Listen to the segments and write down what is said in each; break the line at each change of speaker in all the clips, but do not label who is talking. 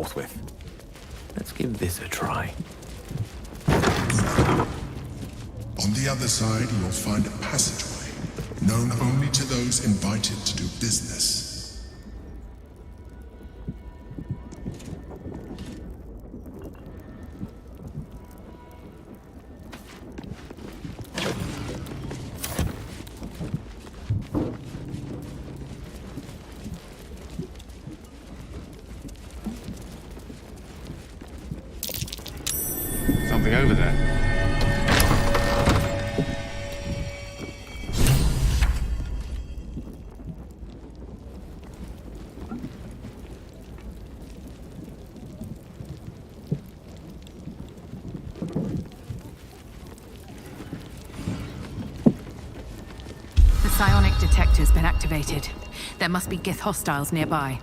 forthwith. Let's give this a try.
On the other side, you'll find a passageway, known only to those invited to do business.
Something over there.
The psionic detector's been activated. There must be Gith hostiles nearby.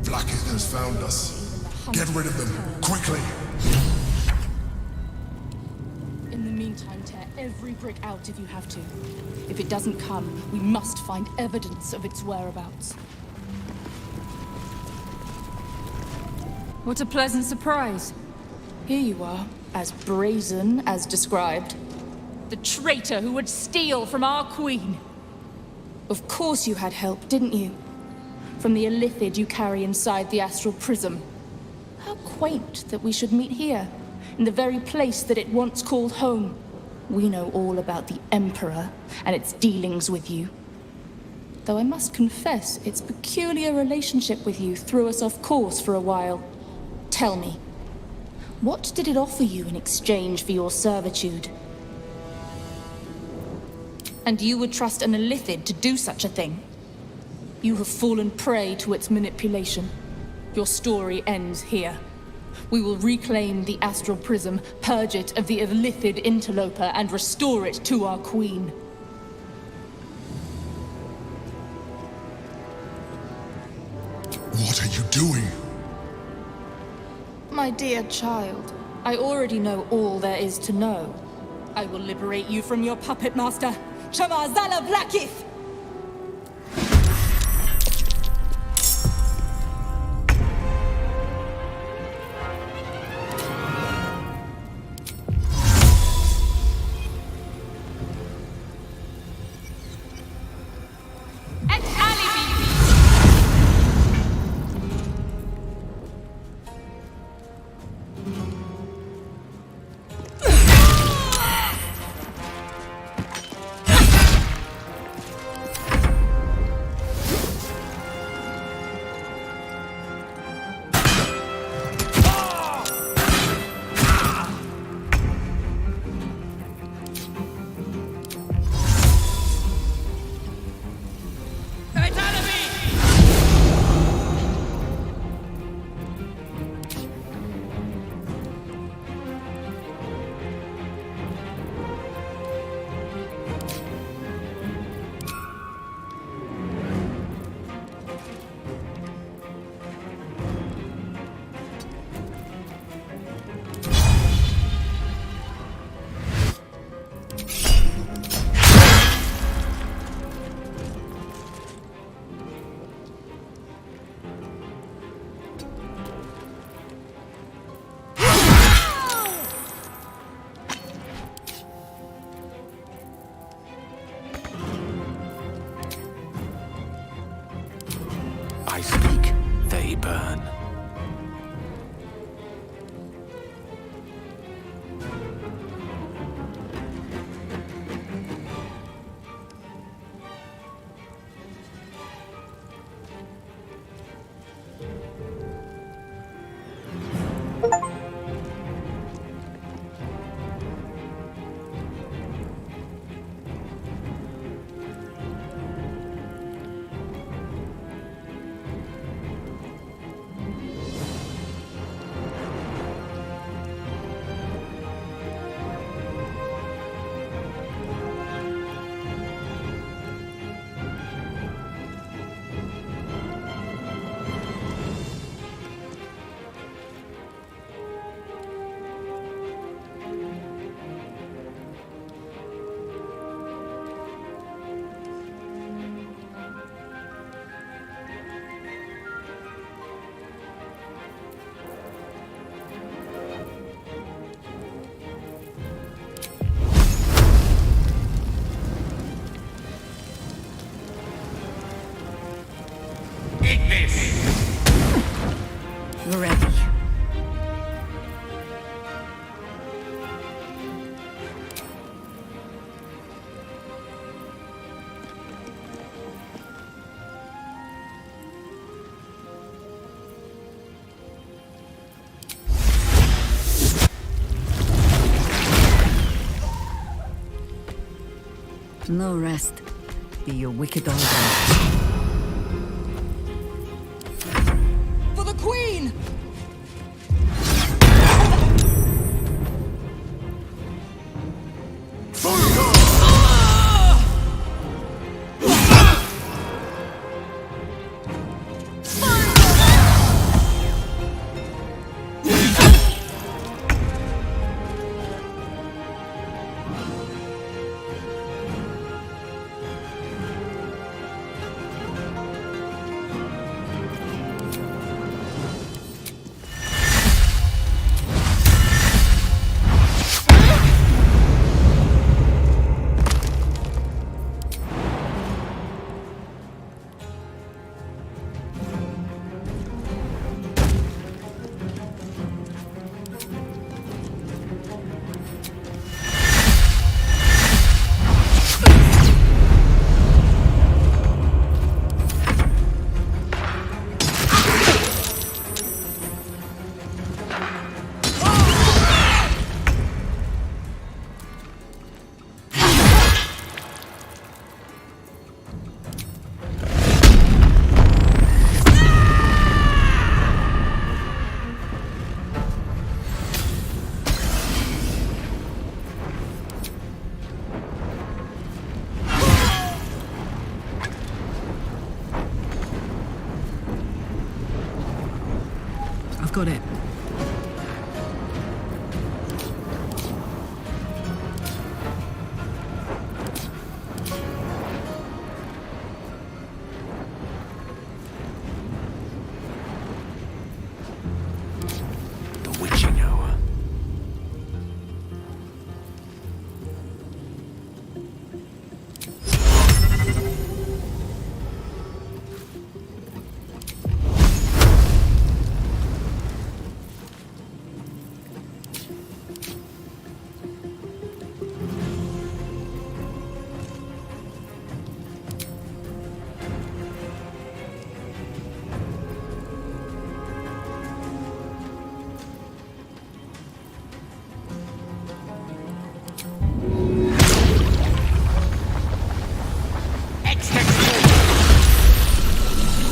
Vlaakith has found us. Get rid of them, quickly!
In the meantime, tear every brick out if you have to. If it doesn't come, we must find evidence of its whereabouts.
What a pleasant surprise.
Here you are, as brazen as described.
The traitor who would steal from our queen.
Of course you had help, didn't you? From the illithid you carry inside the astral prism. How quaint that we should meet here, in the very place that it once called home. We know all about the Emperor and its dealings with you. Though I must confess, its peculiar relationship with you threw us off course for a while. Tell me, what did it offer you in exchange for your servitude? And you would trust an illithid to do such a thing? You have fallen prey to its manipulation. Your story ends here. We will reclaim the astral prism, purge it of the illithid interloper, and restore it to our queen.
What are you doing?
My dear child, I already know all there is to know. I will liberate you from your puppet master, Shamazala Vlaakith!
I speak, they burn.
Eat this!
Ready. No rest. Be your wicked old man.
For the Queen!
I've got it.
The witching hour.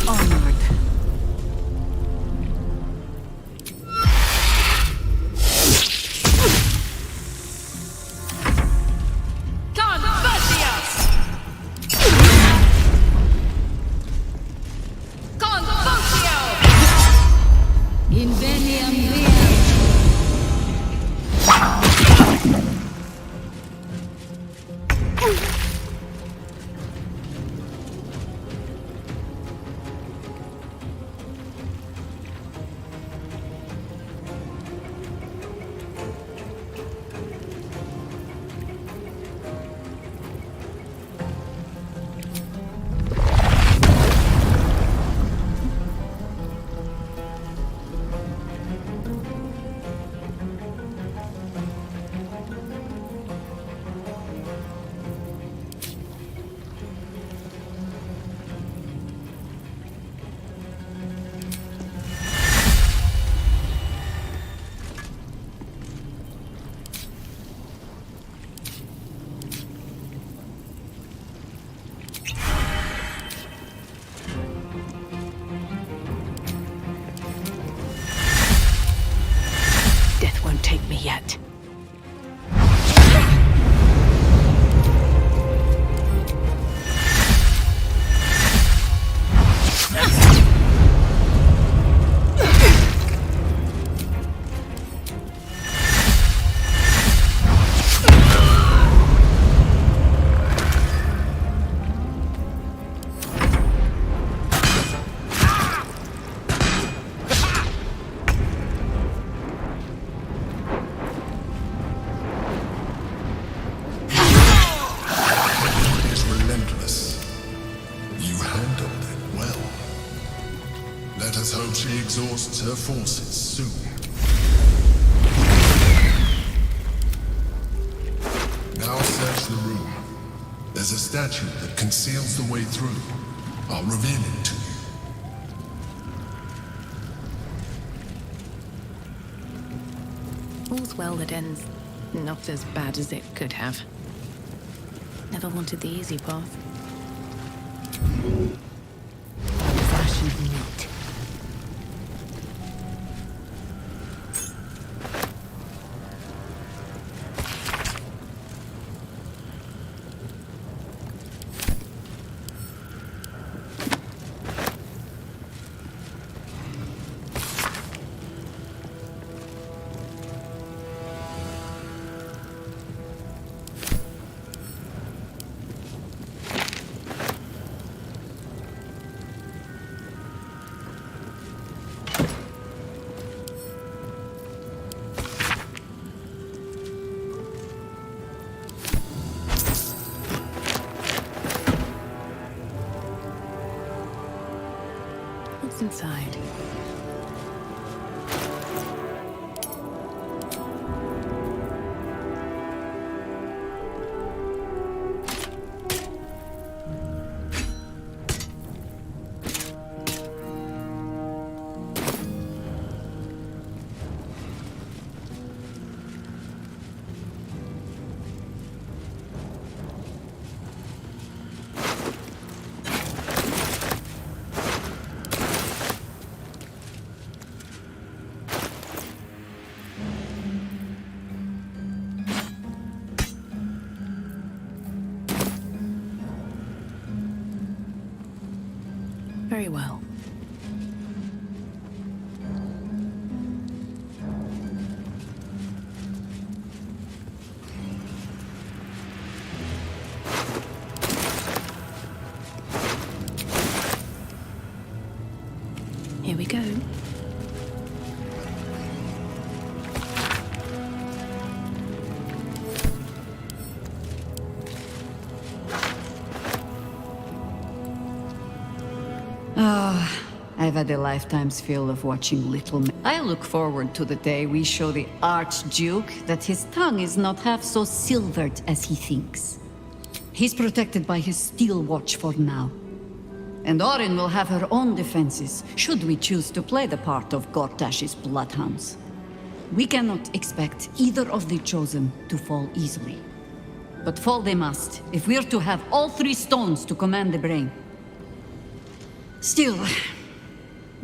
Onward. Inveniam via. Death won't take me yet.
Is relentless. You handled it well. Let us hope she exhausts her forces soon. Now search the room. There's a statue that conceals the way through. I'll reveal it to you.
All's well that ends not as bad as it could have. Never wanted the easy path. Fashioned meat. What's inside? Very well. Here we go.
I've had a lifetime's fill of watching little men. I look forward to the day we show the Archduke that his tongue is not half so silvered as he thinks. He's protected by his steel watch for now. And Orin will have her own defenses, should we choose to play the part of Gortash's bloodhounds. We cannot expect either of the Chosen to fall easily. But fall they must, if we're to have all three stones to command the brain. Still,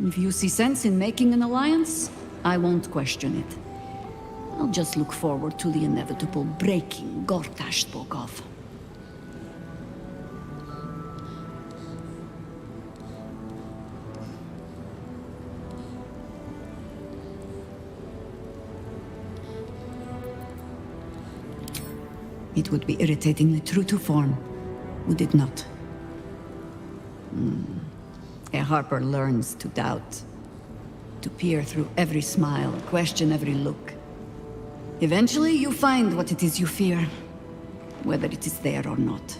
if you see sense in making an alliance, I won't question it. I'll just look forward to the inevitable breaking Gortash spoke of. It would be irritatingly true to form, would it not? A Harper learns to doubt, to peer through every smile, question every look. Eventually, you find what it is you fear, whether it is there or not.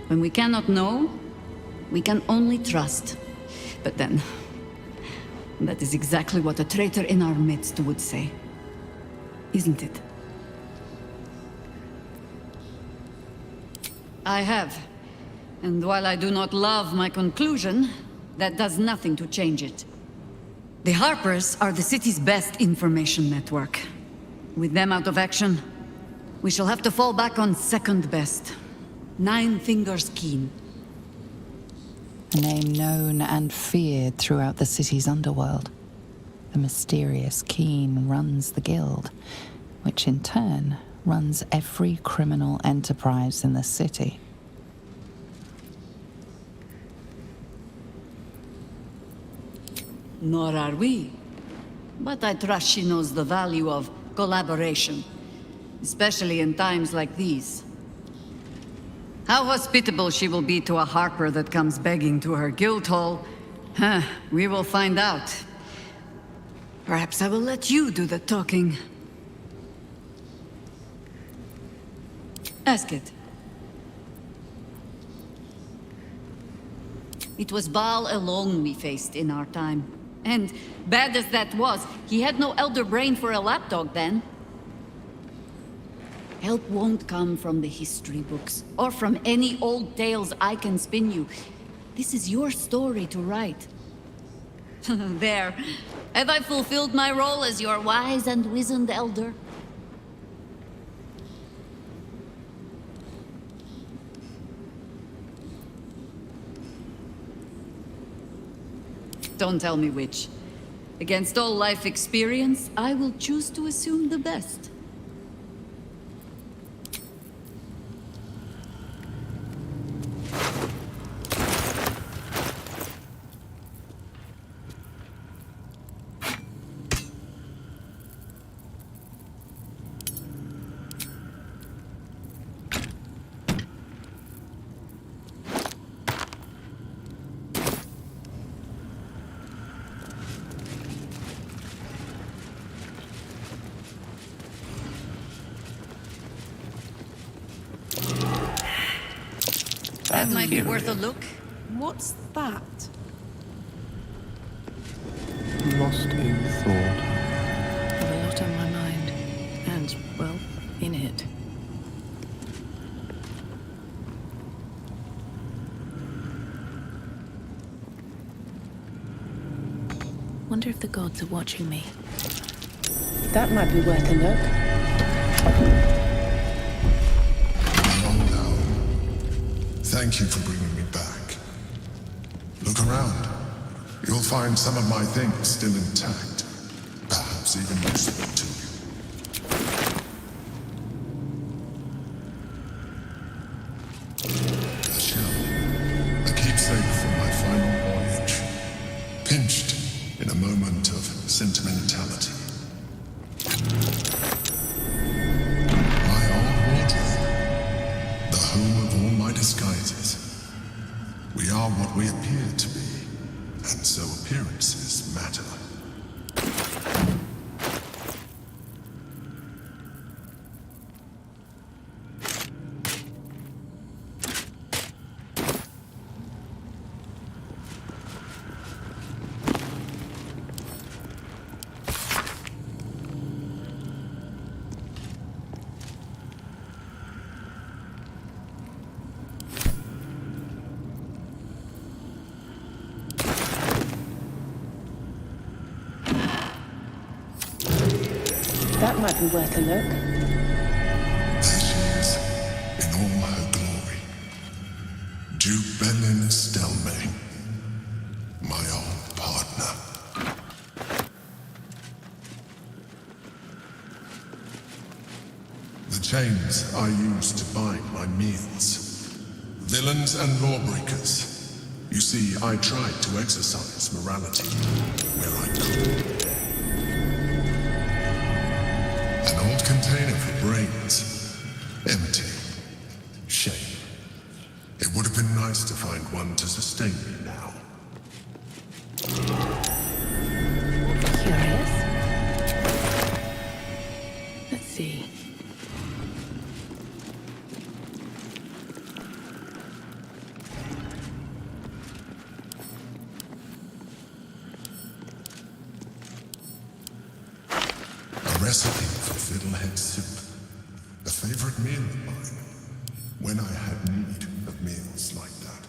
When we cannot know, we can only trust. But then, that is exactly what a traitor in our midst would say. Isn't it? I have. And while I do not love my conclusion, that does nothing to change it. The Harpers are the city's best information network. With them out of action, we shall have to fall back on second best. Nine Fingers Keen.
A name known and feared throughout the city's underworld. The mysterious Keen runs the guild, which in turn runs every criminal enterprise in the city.
Nor are we. But I trust she knows the value of collaboration, especially in times like these. How hospitable she will be to a Harper that comes begging to her guild hall, we will find out. Perhaps I will let you do the talking. Ask it. It was Baal alone we faced in our time. And bad as that was, he had no elder brain for a lapdog then. Help won't come from the history books, or from any old tales I can spin you. This is your story to write. There. Have I fulfilled my role as your wise and wizened elder? Don't tell me which. Against all life experience, I will choose to assume the best. That might be worth a look.
What's that?
Lost in thought.
Have a lot on my mind. And, well, in it. Wonder if the gods are watching me.
That might be worth a look.
Thank you for bringing me back. Look around. You'll find some of my things still intact. Perhaps even useful to you. A shell. A keepsake from my final voyage. Pinched in a moment of sentimentality. My old wardrobe. The home of all my disguises. We are what we appear to be, and so appearances matter.
That might be worth a look.
There she is, in all her glory. Duke Belin Stelmane, my old partner. The chains I use to bind my meals. Villains and lawbreakers. You see, I tried to exercise morality where I could. An old container for brains. Empty. Shame. It would have been nice to find one to sustain me now.
Curious. Let's see.
A recipe for fiddlehead soup. A favorite meal of mine. When I had need of meals like that.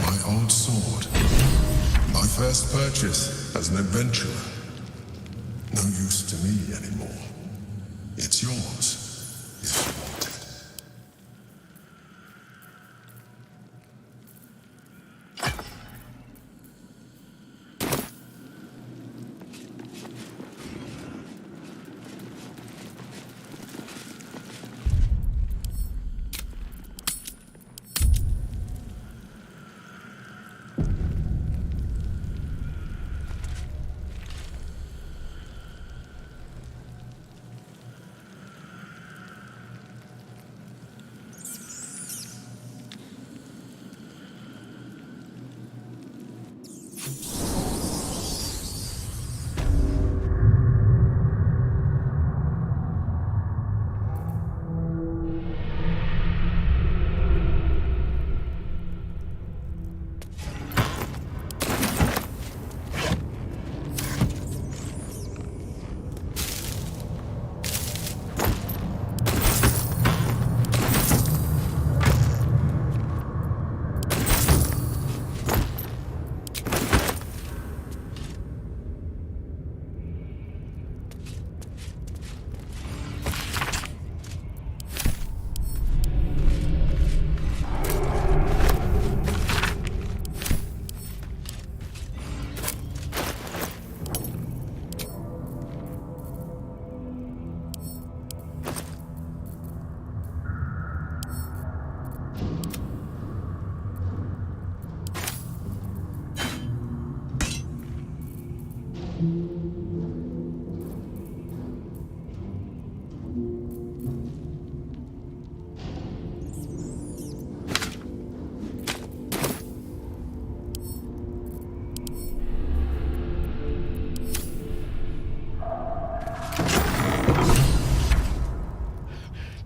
My old sword. My first purchase as an adventurer. No use to me anymore. It's yours, if you want it.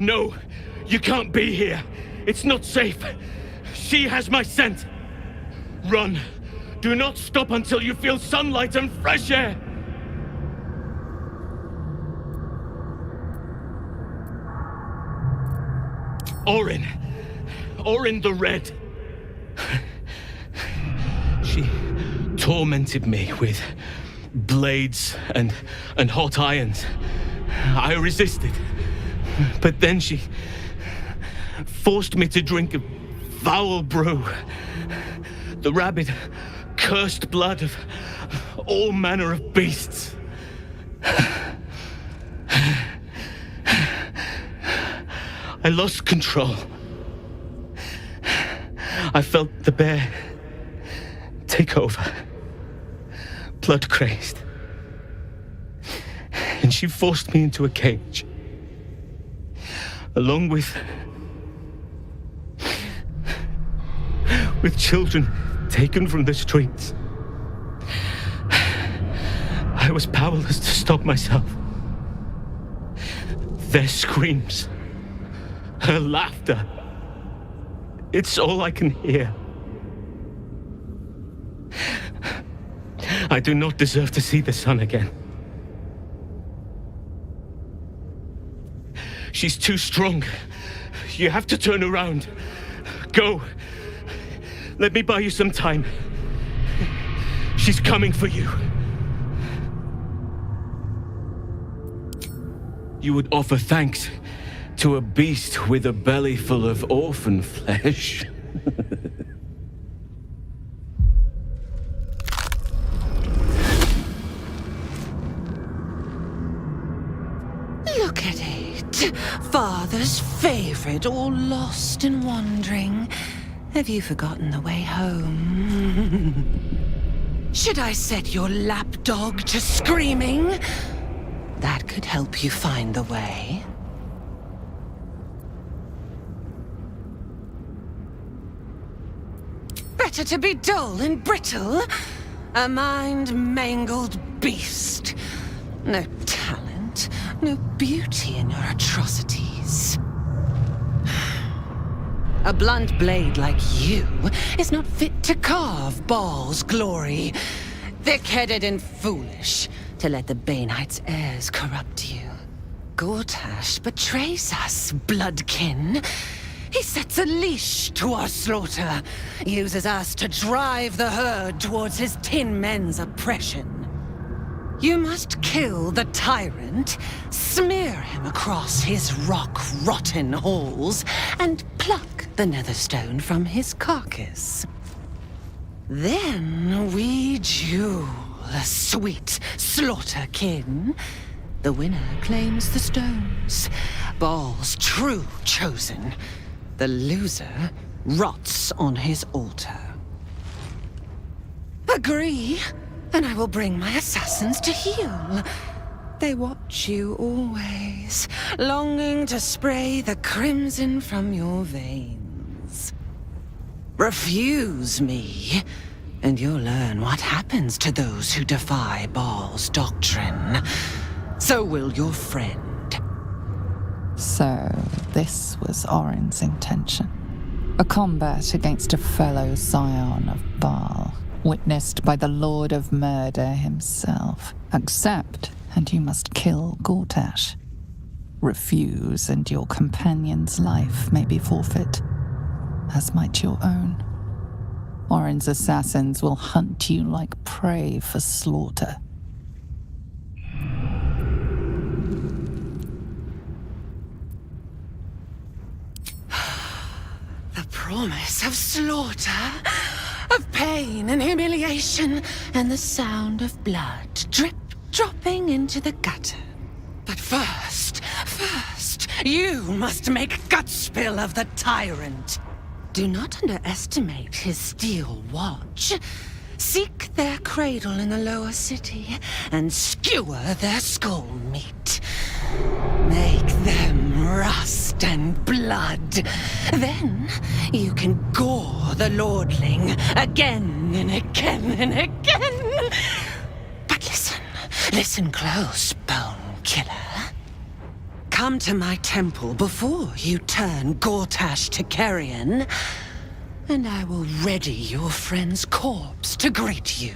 No, you can't be here. It's not safe. She has my scent. Run. Do not stop until you feel sunlight and fresh air. Orin the Red. She tormented me with blades and hot irons. I resisted. But then she forced me to drink a foul brew. The rabid, cursed blood of all manner of beasts. I lost control. I felt the bear take over, blood crazed. And she forced me into a cage, along with children taken from the streets. I was powerless to stop myself. Their screams, her laughter, it's all I can hear. I do not deserve to see the sun again. She's too strong. You have to turn around. Go. Let me buy you some time. She's coming for you. You would offer thanks to a beast with a belly full of orphan flesh.
Look at it. Father's favorite, all lost and wandering. Have you forgotten the way home? Should I set your lapdog to screaming? That could help you find the way. Better to be dull and brittle. A mind-mangled beast. No talent, no beauty in your atrocities. A blunt blade like you is not fit to carve Baal's glory. Thick-headed and foolish to let the Baneites' heirs corrupt you. Gortash betrays us, bloodkin. He sets a leash to our slaughter, uses us to drive the herd towards his Tin Men's oppression. You must kill the tyrant, smear him across his rock-rotten halls, and pluck the netherstone from his carcass. Then we duel, sweet slaughterkin. The winner claims the stones, Baal's true chosen. The loser rots on his altar. Agree, and I will bring my assassins to heal. They watch you always, longing to spray the crimson from your veins. Refuse me, and you'll learn what happens to those who defy Baal's doctrine. So will your friend.
So, this was Orin's intention. A combat against a fellow scion of Baal, witnessed by the Lord of Murder himself. Accept, and you must kill Gortash. Refuse, and your companion's life may be forfeit, as might your own. Orin's assassins will hunt you like prey for slaughter.
The promise of slaughter, of pain and humiliation, and the sound of blood dropping into the gutter. But first, you must make gut spill of the tyrant. Do not underestimate his steel watch. Seek their cradle in the lower city and skewer their skull meat. Make them rust and blood. Then you can gore the lordling again and again and again. But listen close, Bone Killer. Come to my temple before you turn Gortash to Carrion, and I will ready your friend's corpse to greet you.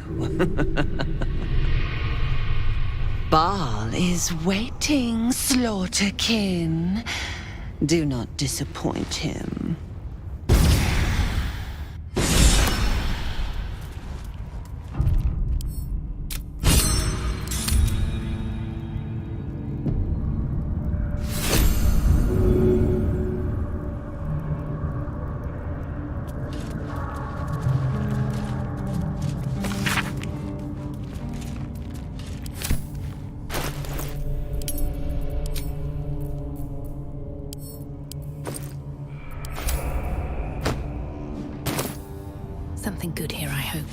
Baal is waiting, Slaughterkin. Do not disappoint him.
Something good here, I hope.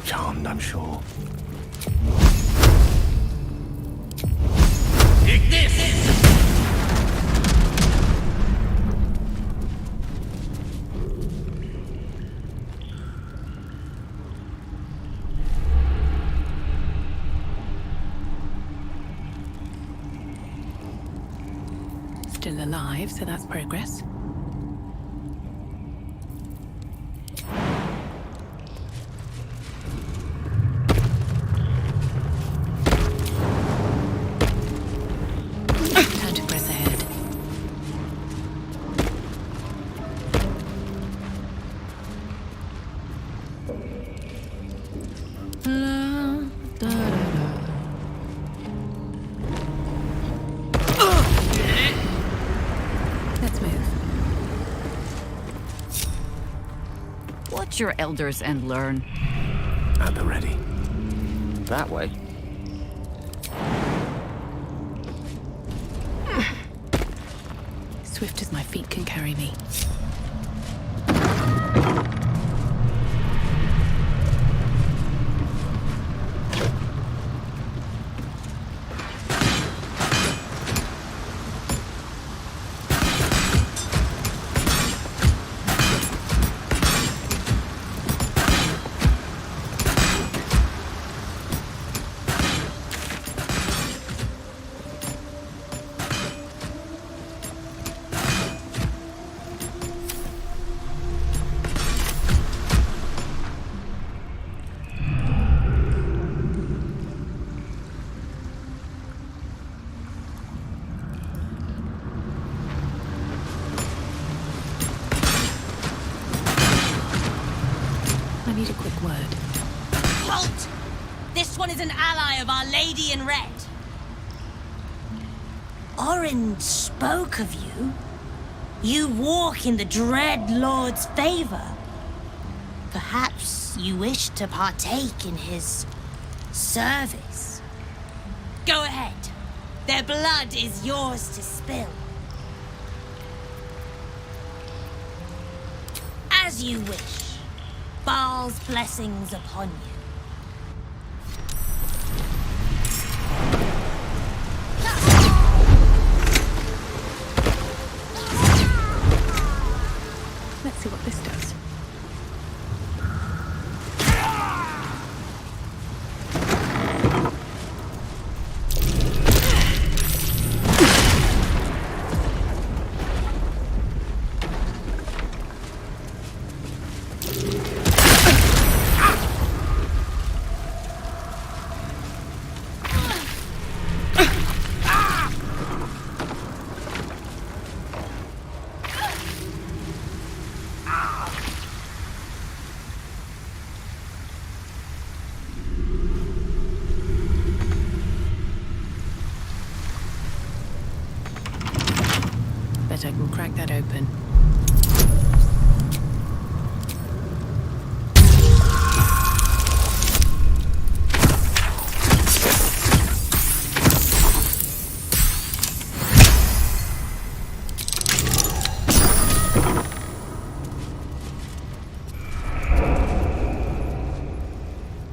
Charmed, I'm sure.
Take this!
Still alive, so that's progress. Time to press ahead. Let's move.
Watch your elders and learn.
At the ready. That way.
Swift as my feet can carry me. I need a quick word.
Halt! This one is an ally of Our Lady in Red. Orin spoke of you. You walk in the Dread Lord's favor. Perhaps you wish to partake in his service. Go ahead. Their blood is yours to spill. As you wish. Baal's blessings upon you.
Let's see what this does. Bet I can crack that open.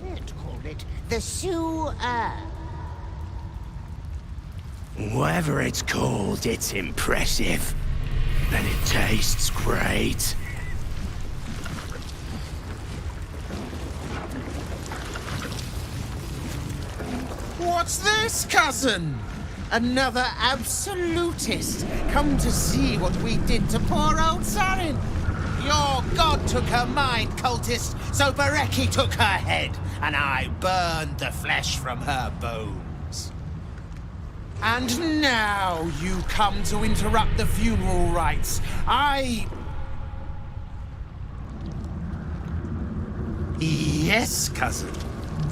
Let's call it the Sewer.
Whatever it's called, it's impressive. And it tastes great.
What's this, cousin? Another absolutist come to see what we did to poor old Sarin. Your god took her mind, cultist, so Bereki took her head, and I burned the flesh from her bones. And now you come to interrupt the funeral rites. Yes, cousin.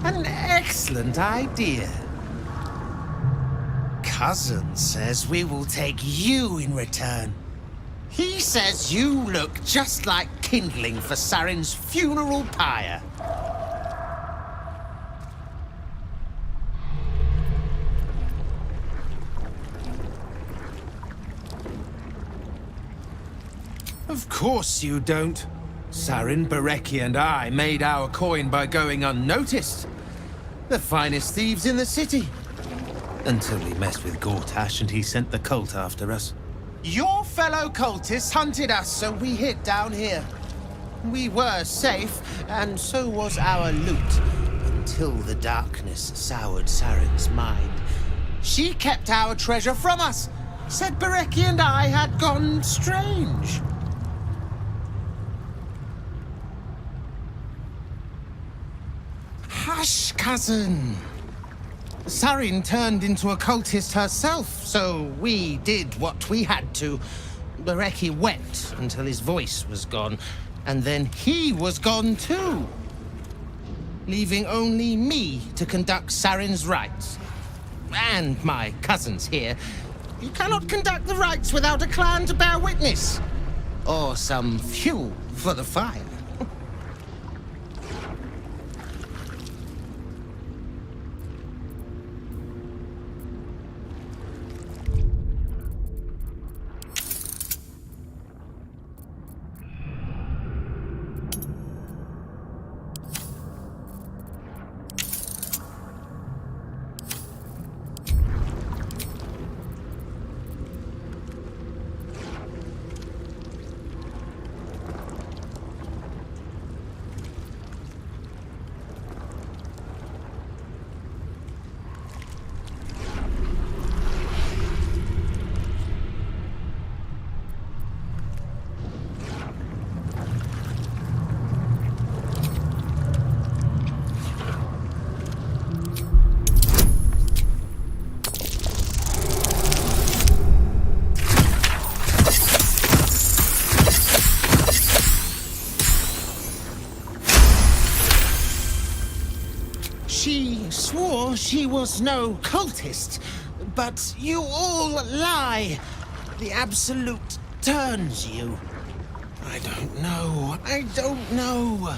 An excellent idea. Cousin says we will take you in return. He says you look just like kindling for Sarin's funeral pyre. Of course you don't. Sarin, Bereki, and I made our coin by going unnoticed. The finest thieves in the city. Until we messed with Gortash and he sent the cult after us. Your fellow cultists hunted us, so we hid down here. We were safe, and so was our loot, until the darkness soured Sarin's mind. She kept our treasure from us, said Bereki and I had gone strange. Hush, cousin. Sarin turned into a cultist herself, so we did what we had to. Bereki wept until his voice was gone, and then he was gone too, leaving only me to conduct Sarin's rites. And my cousins here. You cannot conduct the rites without a clan to bear witness, or some fuel for the fire. She swore she was no cultist, but you all lie. The Absolute turns you. I don't know.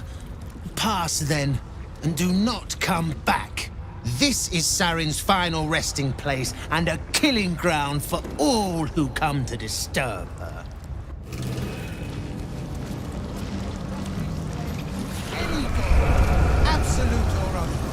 Pass then, and do not come back. This is Sarin's final resting place, and a killing ground for all who come to disturb her. Any god, absolute or otherwise.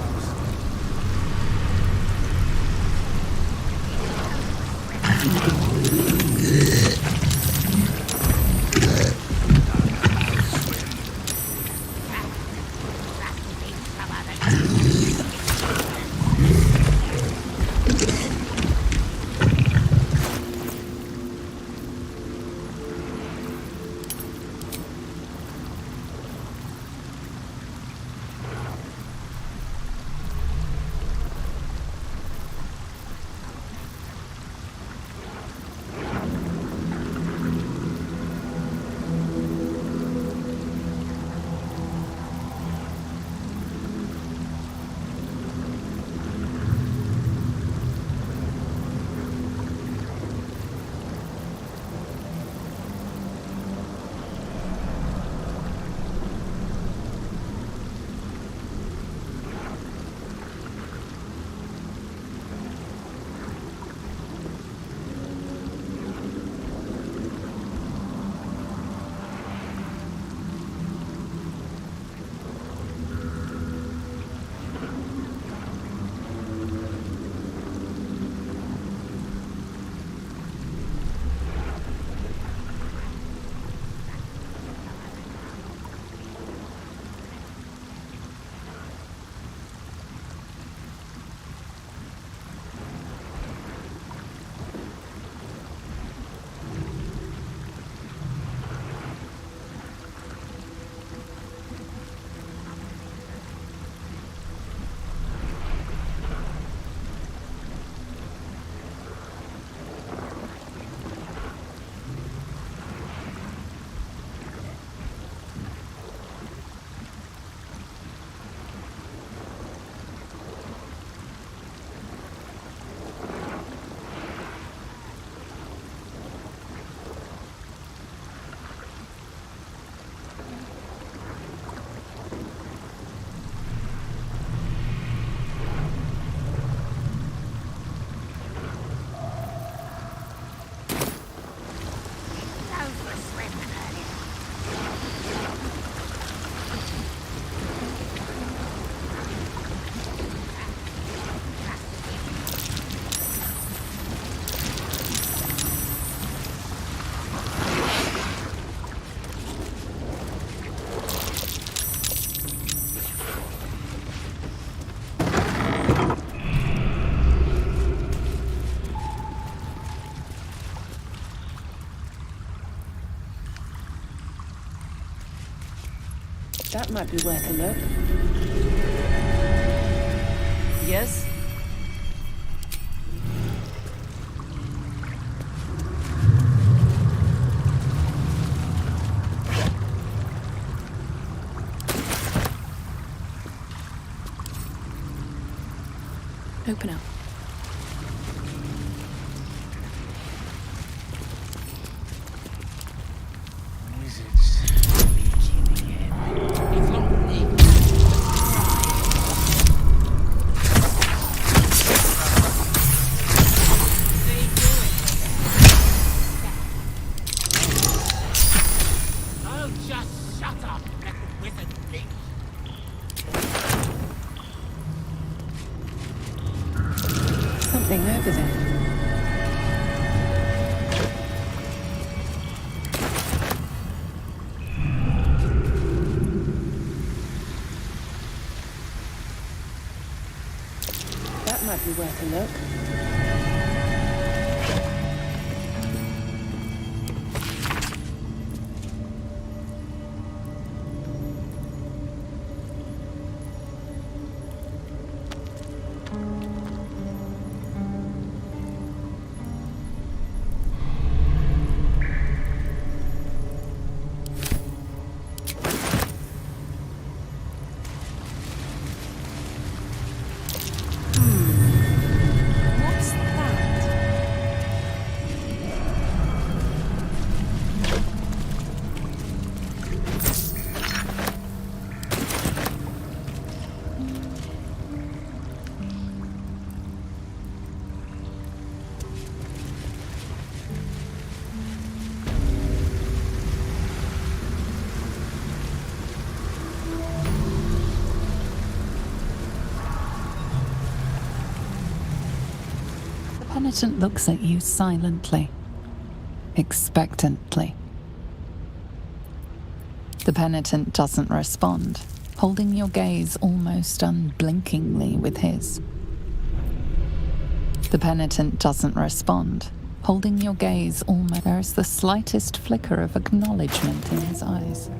That might be worth a look.
Yes?
Open up. Something over there. That might be worth a look. What's that?
The penitent looks at you silently, expectantly. The penitent doesn't respond, holding your gaze almost unblinkingly with his. The penitent doesn't respond, holding your gaze almost. There is the slightest flicker of acknowledgement in his eyes.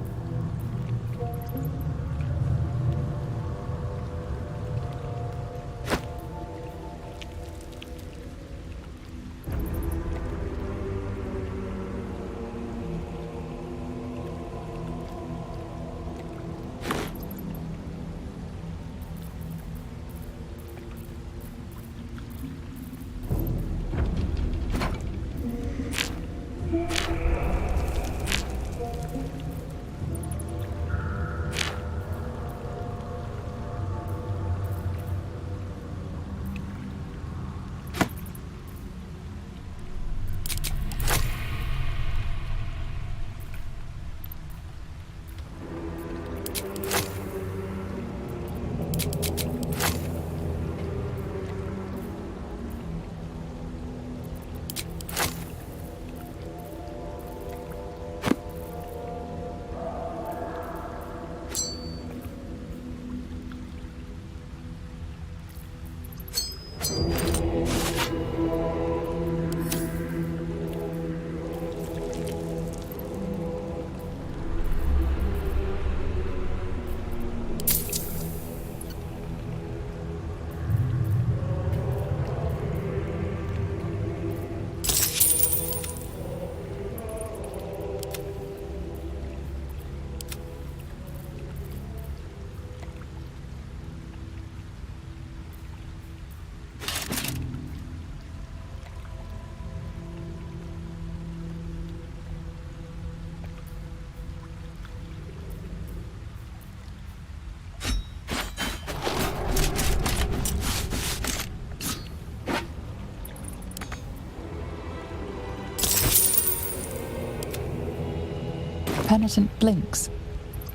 Penitent blinks,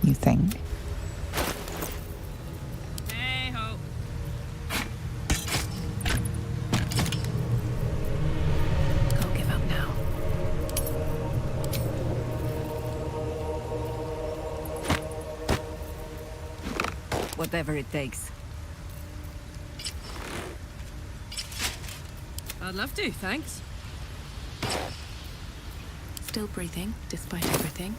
you think.
Hey-ho. Can't give up now.
Whatever it takes.
I'd love to, thanks.
Still breathing, despite everything.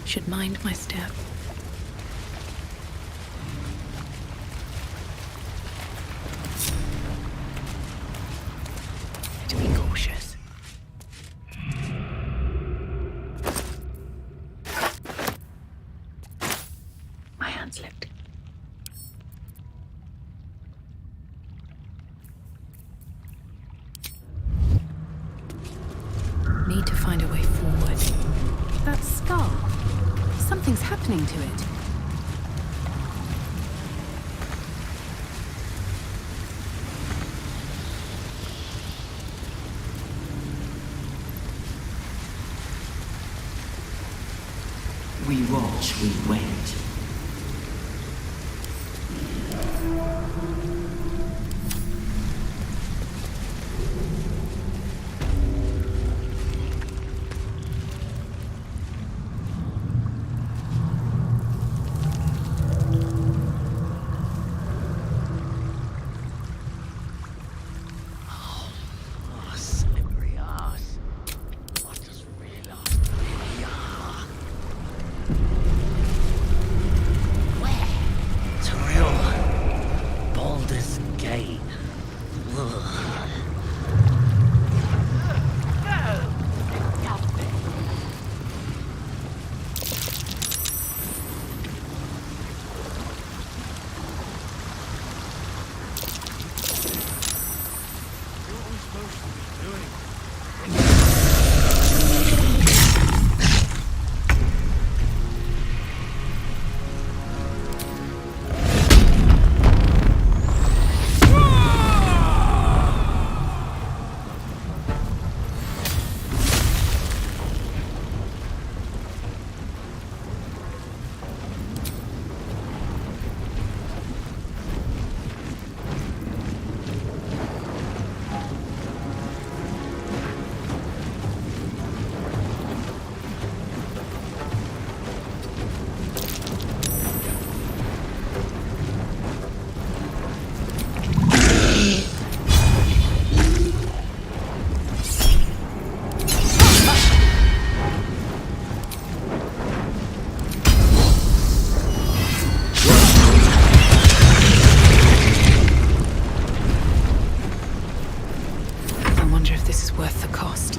Should mind my step. To be cautious. My hand slipped. Need to find a way forward. That scar. Something's happening to it.
We watch, we wait. Baldurs Gate.
Worth the cost.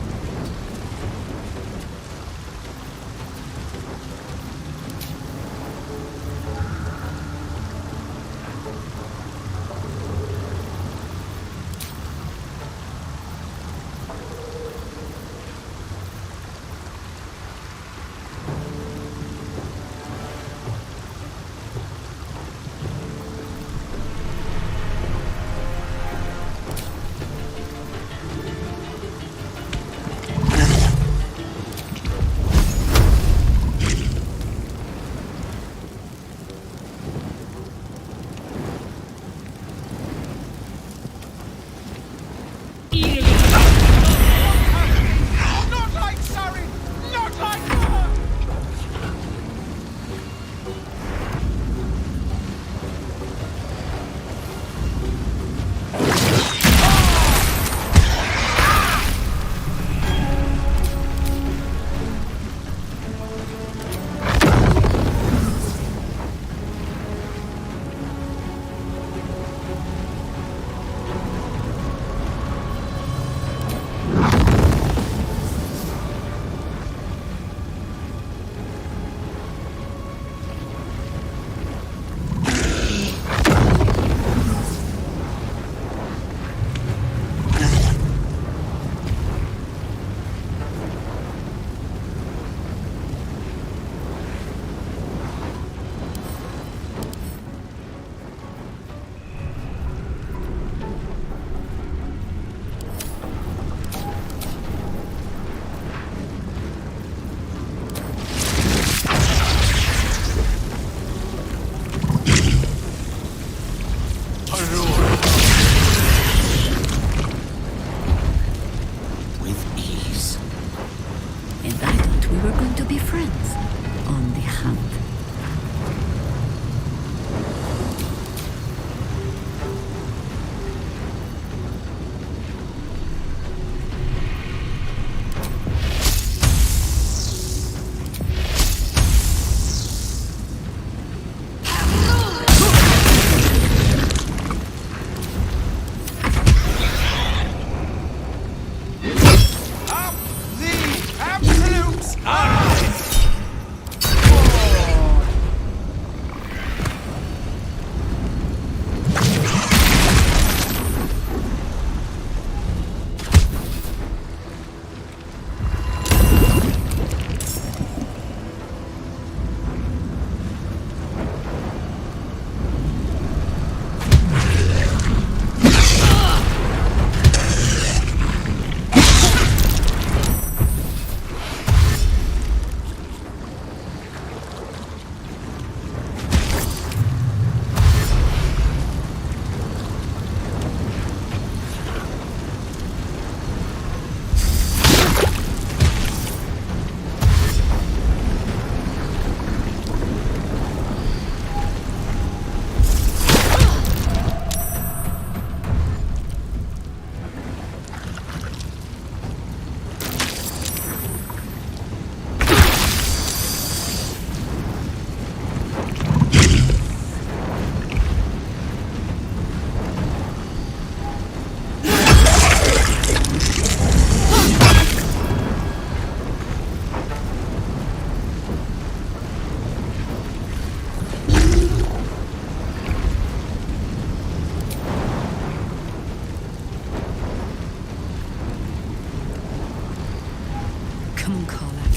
Come on, Karlach.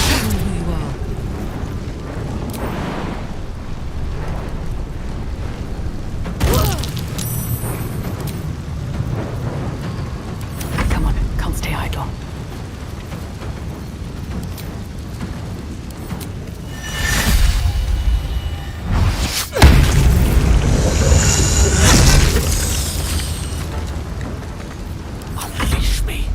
Tell me who you are.
Come on, can't stay idle.
Unleash me.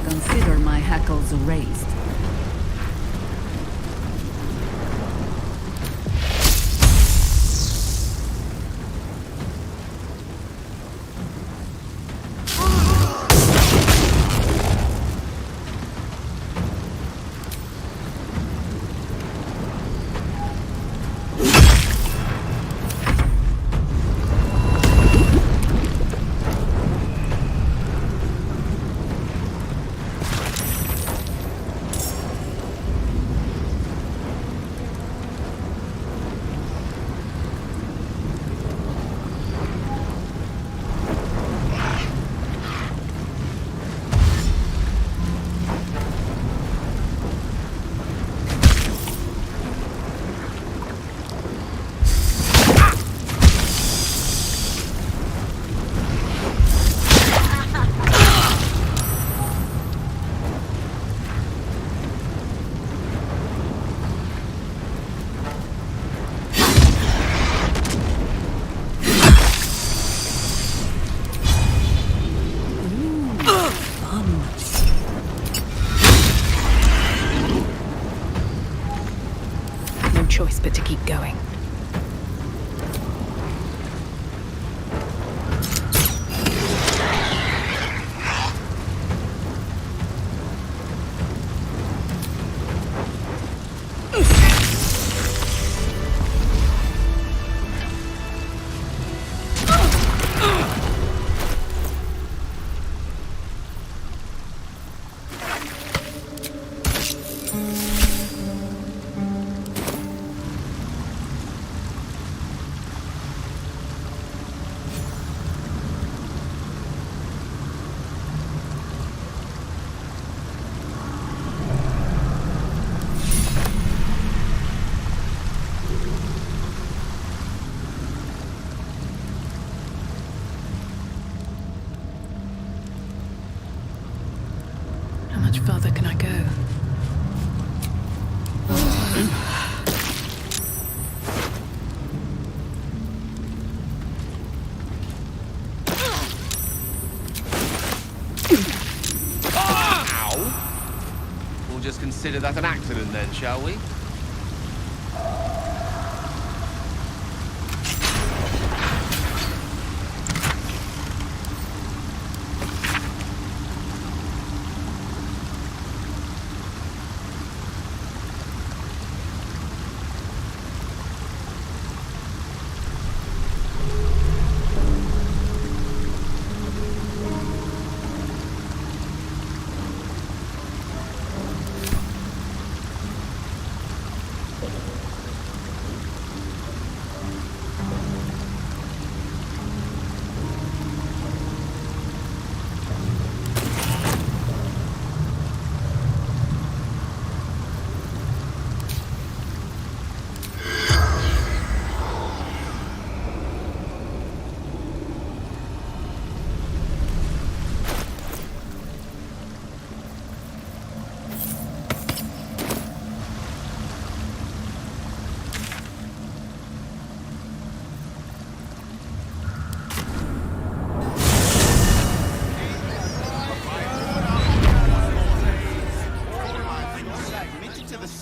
Consider my hackles raised.
No choice but to keep going. How much further can I go?
We'll just consider that an accident then, shall we?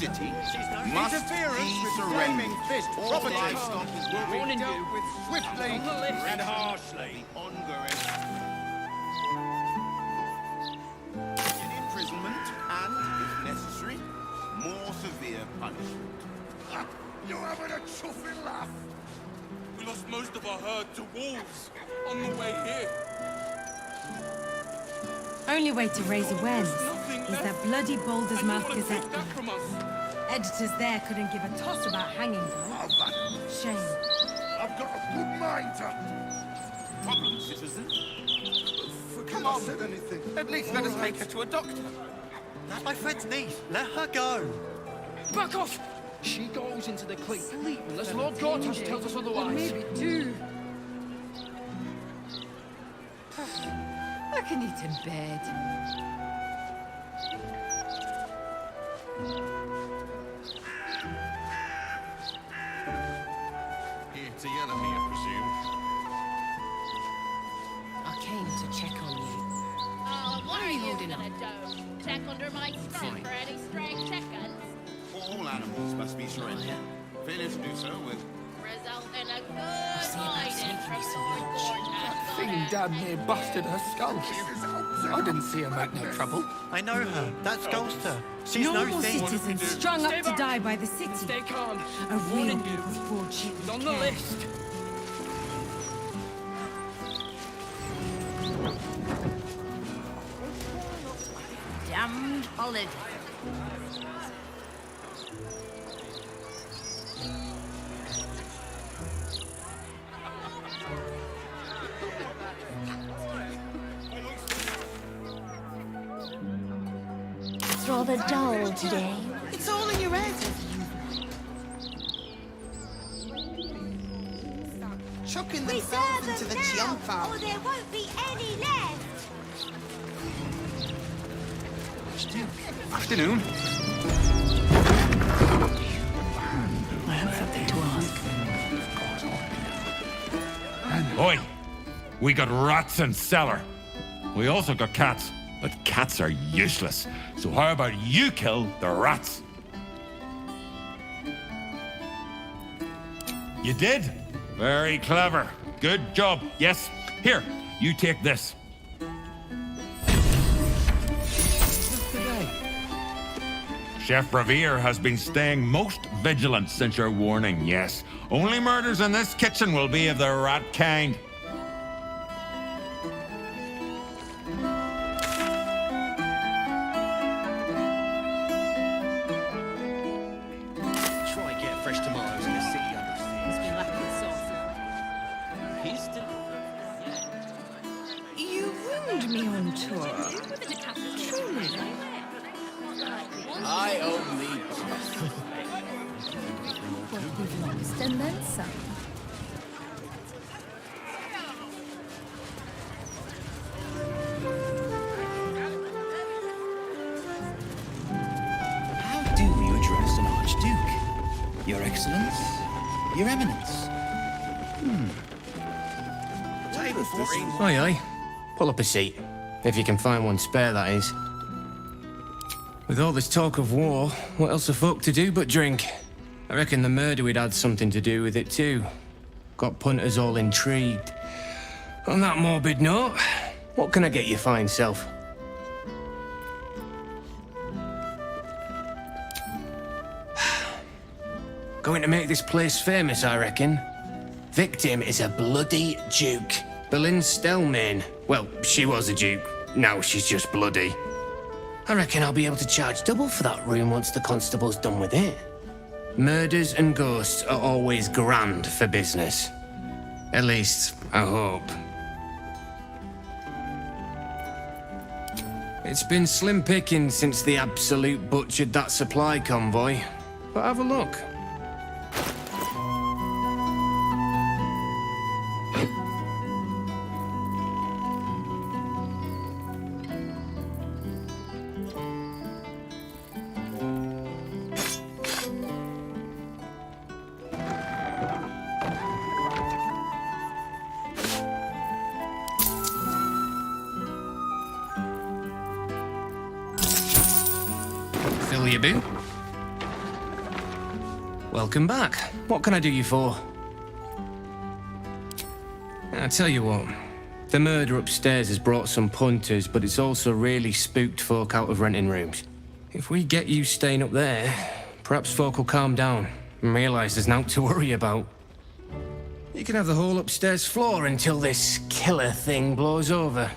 city must be surrendered. Property will be dealt with swiftly and harshly. In imprisonment and, if necessary, more You're having a chuffing laugh.
We lost most of our herd to wolves on the way here.
Only way to raise awareness is that bloody Baldur's Mouth Gazette.
From us.
Editors there couldn't give a toss about hanging them.
Oh, that.
Shame.
I've got a good mind to...
Problem, citizen.
Come on. Said anything.
At least let us take her to a doctor.
That's my friend's niece. Let her go.
Back off! She goes into the clean unless Lord Gortash tells us otherwise.
Maybe do. I can eat in bed.
Here to enemy, I presume.
I came to check on you.
Oh, what are you
holding
gonna do? Check under my skin for any stray chickens?
All animals must be surrendered. Failure to do so would...
Result in a good hiding from Lord Gortash.
Thing damn near busted her skull. I didn't see her make no trouble.
I know her. That's Ghoster. She's no
Normal
thief.
citizens strung up to die by the city.
Stay calm.
A real group of poor children.
She's on the list.
Damned holiday. It's rather dull today.
It's all in your head. Chucking themselves into the jumper.
or there won't be any left.
Afternoon.
I have something to ask.
Oi! We got rats in cellar. We also got cats, but cats are useless. So how about you kill the rats? You did? Very clever. Good job. Yes. Here, you take this. Chef Revere has been staying most vigilant since your warning, yes. Only murders in this kitchen will be of the rat kind.
Try and get fresh tomatoes in the city
You ruined me on tour. Truly.
I only...
What we've lost and then some.
How do you address an Archduke? Your Excellence? Your Eminence? Table 14.
Aye, aye. Pull up a seat. If you can find one spare, that is. With all this talk of war, what else are folk to do but drink? I reckon the murder we'd had something to do with it too. Got punters all intrigued. On that morbid note, what can I get you fine self? Going to make this place famous, I reckon. Victim is a bloody duke. Boleyn Stelmane. Well, she was a duke. Now she's just bloody. I reckon I'll be able to charge double for that room once the constable's done with it. Murders and ghosts are always grand for business. At least, I hope. It's been slim pickings since the Absolute butchered that supply convoy. But have a look. Fill your boot. Welcome back. What can I do you for? I tell you what, the murder upstairs has brought some punters, but it's also really spooked folk out of renting rooms. If we get you staying up there, perhaps folk will calm down. Realise there's naught to worry about. You can have the whole upstairs floor until this killer thing blows over.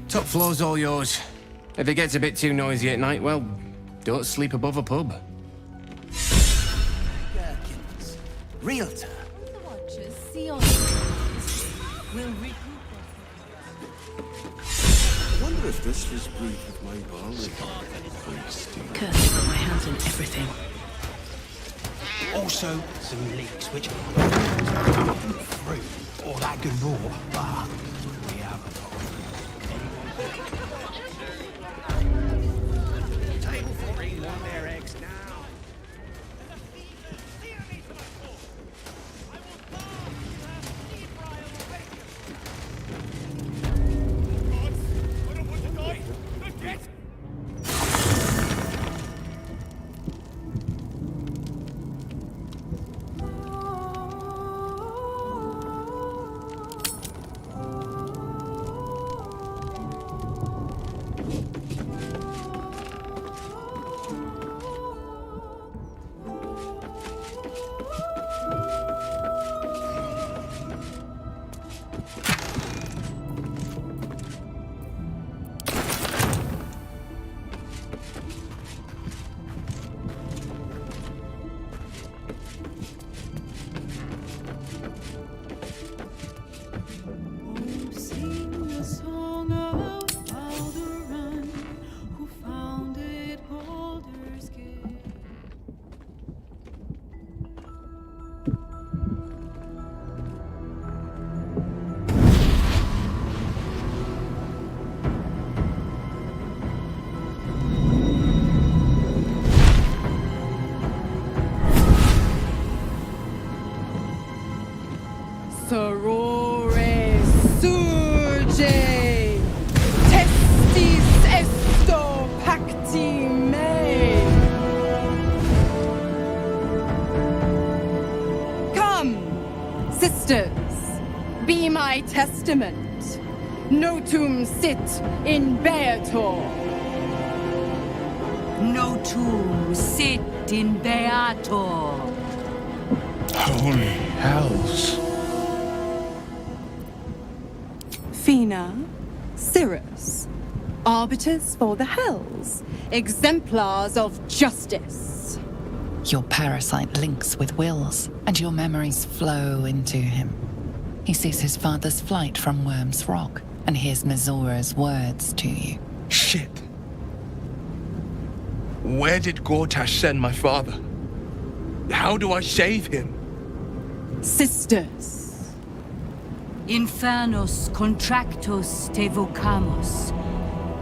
Top floor's all yours. If it gets a bit too noisy at night, well, don't sleep above a pub.
Gherkins. Realtor.
The Watchers see on will recoup.
I wonder if this was proof of my barley.
Cursed, got my hands on everything.
Also, some leaks which fruit or that good raw, but we have a table for eating on their eggs now.
Sing the song of Baldur, who founded Baldurs Gate. Sorore surge, testis esto pacti me. Come, sisters, be my testament. Notum sit in Beator.
Notum sit in Beator.
Holy hells.
Fina, Cirrus, arbiters for the hells, exemplars of justice.
Your parasite links with Will's, and your memories flow into him. He sees his father's flight from Worm's Rock, and hears Mizora's words to you.
Shit. Where did Gortash send my father? How do I save him?
Sisters.
Infernos contractos te vocamus.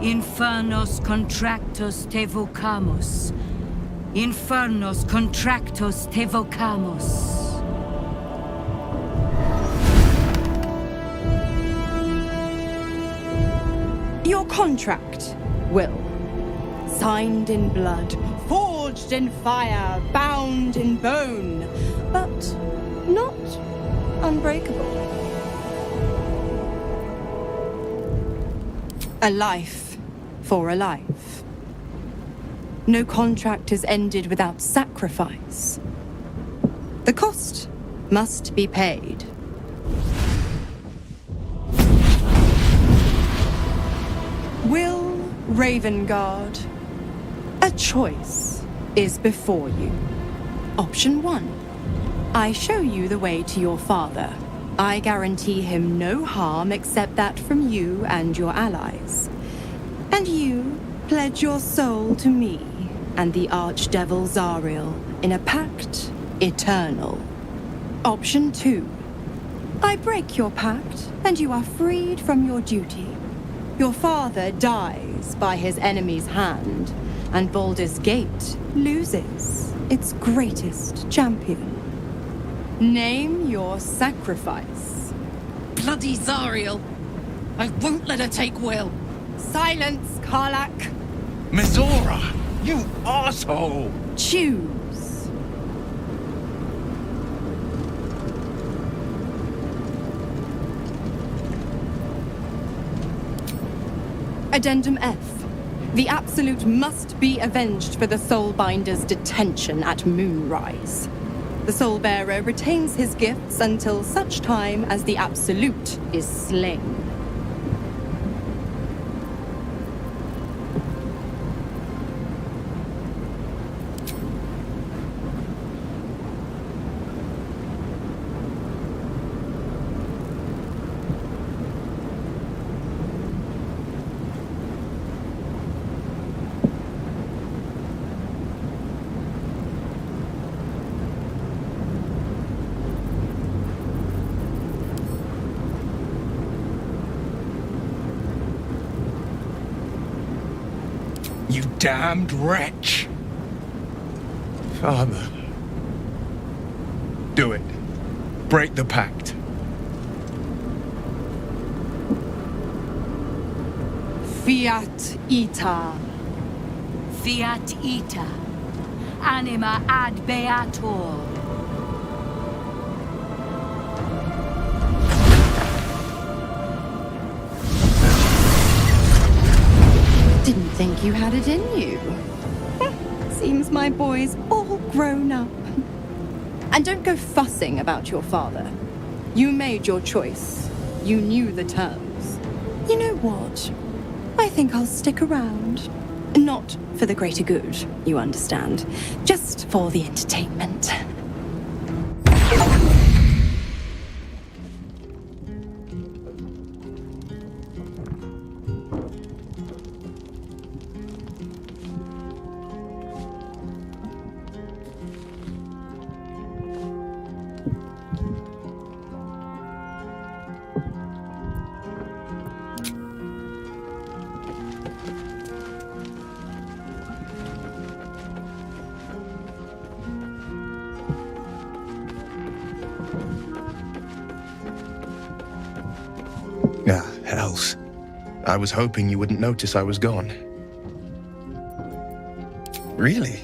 Infernos contractos te vocamus. Infernos contractos te vocamus.
Your contract, Will. Signed in blood, forged in fire, bound in bone, but not unbreakable. A life for a life. No contract is ended without sacrifice. The cost must be paid. Will Ravengard, a choice is before you. Option 1. I show you the way to your father. I guarantee him no harm except that from you and your allies. And you pledge your soul to me and the Archdevil Zariel in a pact eternal. Option 2. I break your pact and you are freed from your duty. Your father dies by his enemy's hand, and Baldurs Gate loses its greatest champion. Name your sacrifice.
Bloody Zariel! I won't let her take Will.
Silence, Karlak.
Mizora! You arsehole!
Choose. Addendum F. The Absolute must be avenged for the Soulbinder's detention at Moonrise. The Soulbearer retains his gifts until such time as the Absolute is slain.
You damned wretch! Father. Do it. Break the pact.
Fiat Ita.
Fiat Ita. Anima ad beator.
Didn't think you had it in you. Seems my boy's all grown up. And don't go fussing about your father. You made your choice. You knew the terms. You know what? I think I'll stick around. Not for the greater good, you understand. Just for the entertainment.
Ah, hells. I was hoping you wouldn't notice I was gone. Really?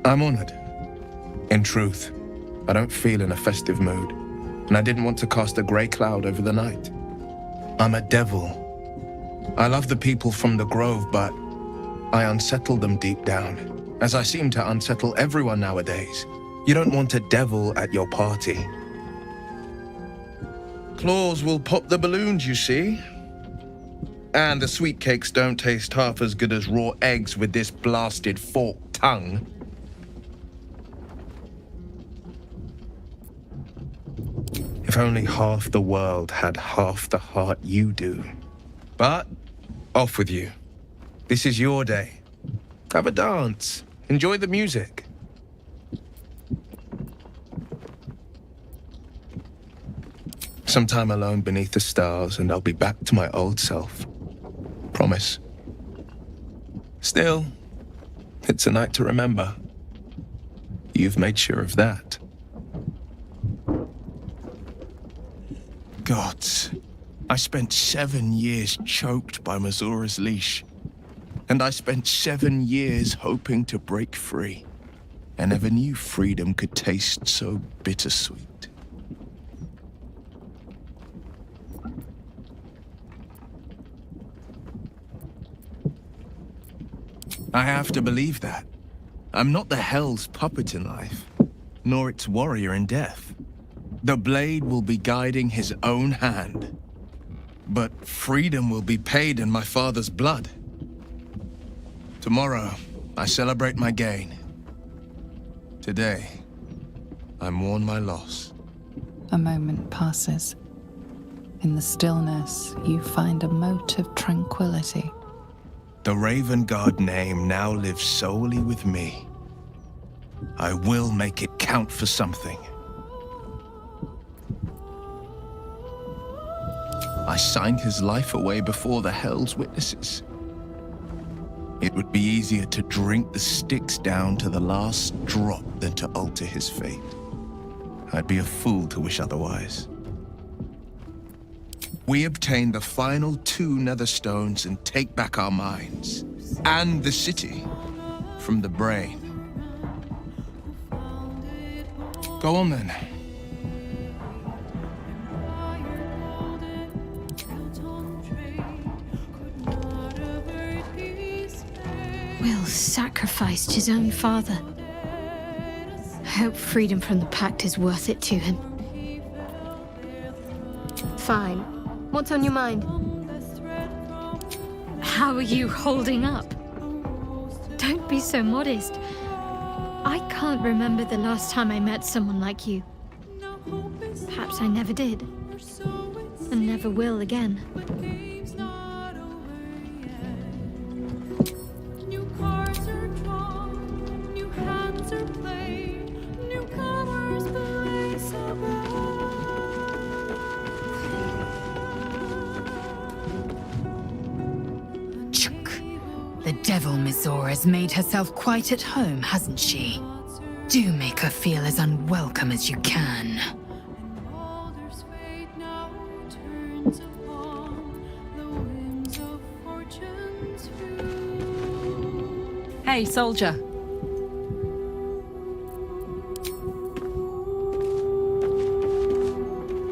I'm honored. In truth, I don't feel in a festive mood, and I didn't want to cast a grey cloud over the night. I'm a devil. I love the people from the Grove, but I unsettle them deep down, as I seem to unsettle everyone nowadays. You don't want a devil at your party. Claws will pop the balloons, you see. And the sweet cakes don't taste half as good as raw eggs with this blasted forked tongue. If only half the world had half the heart you do. But, off with you. This is your day. Have a dance. Enjoy the music. Some time alone beneath the stars, and I'll be back to my old self. Promise. Still, it's a night to remember. You've made sure of that. Gods, I spent 7 years choked by Mazura's leash. And I spent 7 years hoping to break free. I never knew freedom could taste so bittersweet. I have to believe that. I'm not the Hell's puppet in life, nor its warrior in death. The blade will be guiding his own hand. But freedom will be paid in my father's blood. Tomorrow, I celebrate my gain. Today, I mourn my loss.
A moment passes. In the stillness, you find a mote of tranquility.
The Raven Guard name now lives solely with me. I will make it count for something. I signed his life away before the Hell's witnesses. It would be easier to drink the Styx down to the last drop than to alter his fate. I'd be a fool to wish otherwise. We obtain the final 2 Netherstones and take back our minds, and the city, from the brain. Go on then.
Will sacrificed his own father. I hope freedom from the Pact is worth it to him. Fine. What's on your mind? How are you holding up? Don't be so modest. I can't remember the last time I met someone like you. Perhaps I never did. And never will again.
The devil Mizora has made herself quite at home, hasn't she? Do make her feel as unwelcome as you can.
Hey, soldier.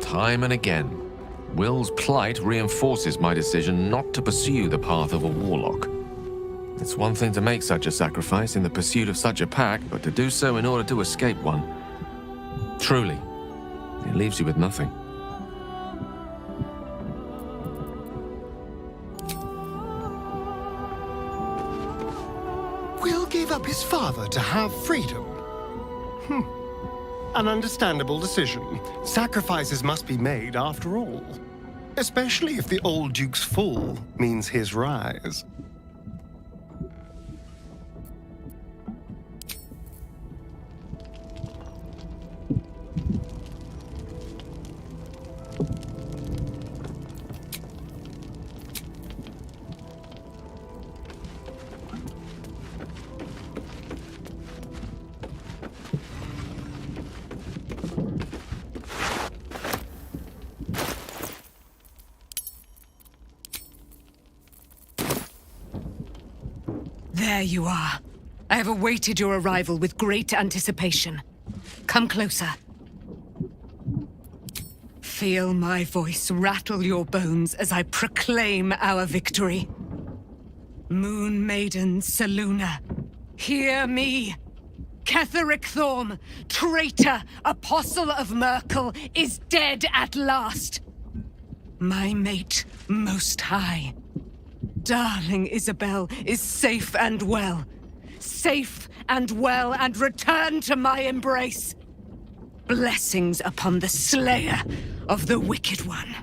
Time and again, Will's plight reinforces my decision not to pursue the path of a warlock. It's one thing to make such a sacrifice in the pursuit of such a pack, but to do so in order to escape one. Truly, it leaves you with nothing.
Will gave up his father to have freedom. An understandable decision. Sacrifices must be made after all. Especially if the old Duke's fall means his rise.
There you are. I have awaited your arrival with great anticipation. Come closer. Feel my voice rattle your bones as I proclaim our victory. Moon Maiden Selûne, hear me! Ketheric Thorm, traitor, apostle of Merkel, is dead at last! My mate, Most High. Darling Isabel is safe and well. Safe and well, and return to my embrace. Blessings upon the slayer of the Wicked One.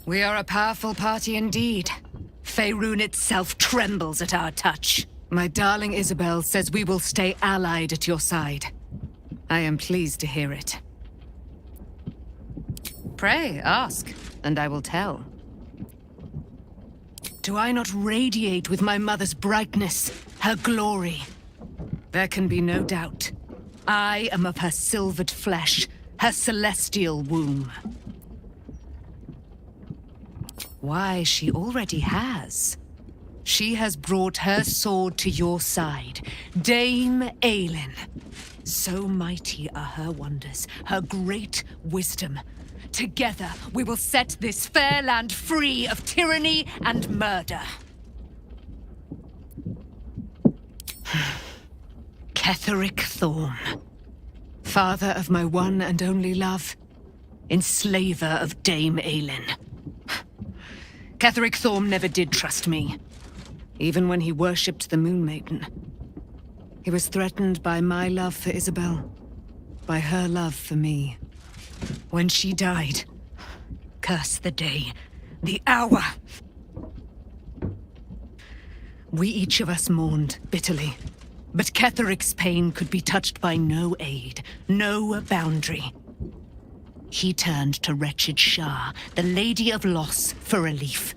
We are a powerful party indeed. Faerun itself trembles at our touch. My darling Isabel says we will stay allied at your side. I am pleased to hear it. Pray, ask, and I will tell. Do I not radiate with my mother's brightness, her glory? There can be no doubt. I am of her silvered flesh, her celestial womb. Why, she already has. She has brought her sword to your side, Dame Aelin. So mighty are her wonders, her great wisdom. Together, we will set this fair land free of tyranny and murder. Ketheric Thorm, father of my one and only love, enslaver of Dame Aelin. Ketheric Thorm never did trust me, even when he worshipped the Moon Maiden. He was threatened by my love for Isabel, by her love for me. When she died, curse the day, the hour. We each of us mourned bitterly, but Ketheric's pain could be touched by no aid, no boundary. He turned to wretched Shah, the Lady of Loss, for relief,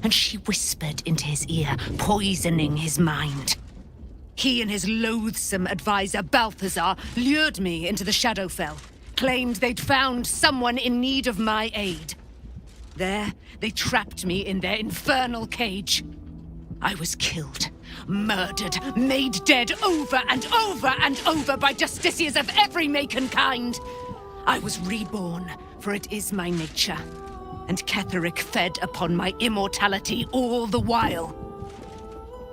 and she whispered into his ear, poisoning his mind. He and his loathsome advisor, Balthazar, lured me into the Shadowfell, claimed they'd found someone in need of my aid. There, they trapped me in their infernal cage. I was killed, murdered, made dead over and over and over by justiciars of every make and kind. I was reborn, for it is my nature. and Ketheric fed upon my immortality all the while.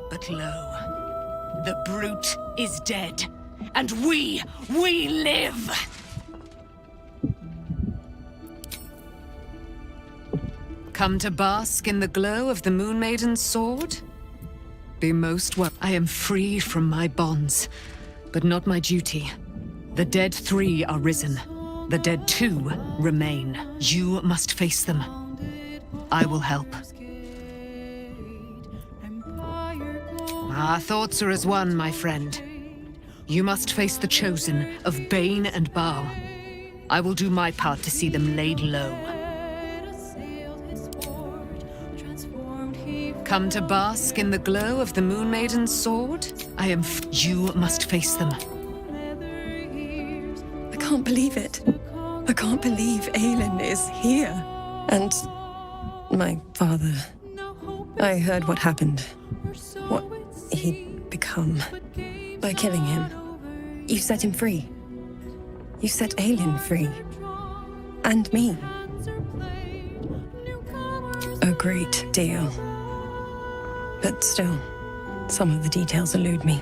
But lo, the brute is dead, and we live! Come to bask in the glow of the Moon Maiden's sword? Be most welcome. I am free from my bonds, but not my duty. The dead 3 are risen. The dead 2 remain. You must face them. I will help. Our thoughts are as one, my friend. You must face the Chosen of Bane and Baal. I will do my part to see them laid low. Come to bask in the glow of the Moon Maiden's sword? You must face them.
I can't believe it. I can't believe Aelin is here. And my father. I heard what happened. What he'd become. By killing him. You set him free. You set Aelin free. And me. A great deal. But still, some of the details elude me.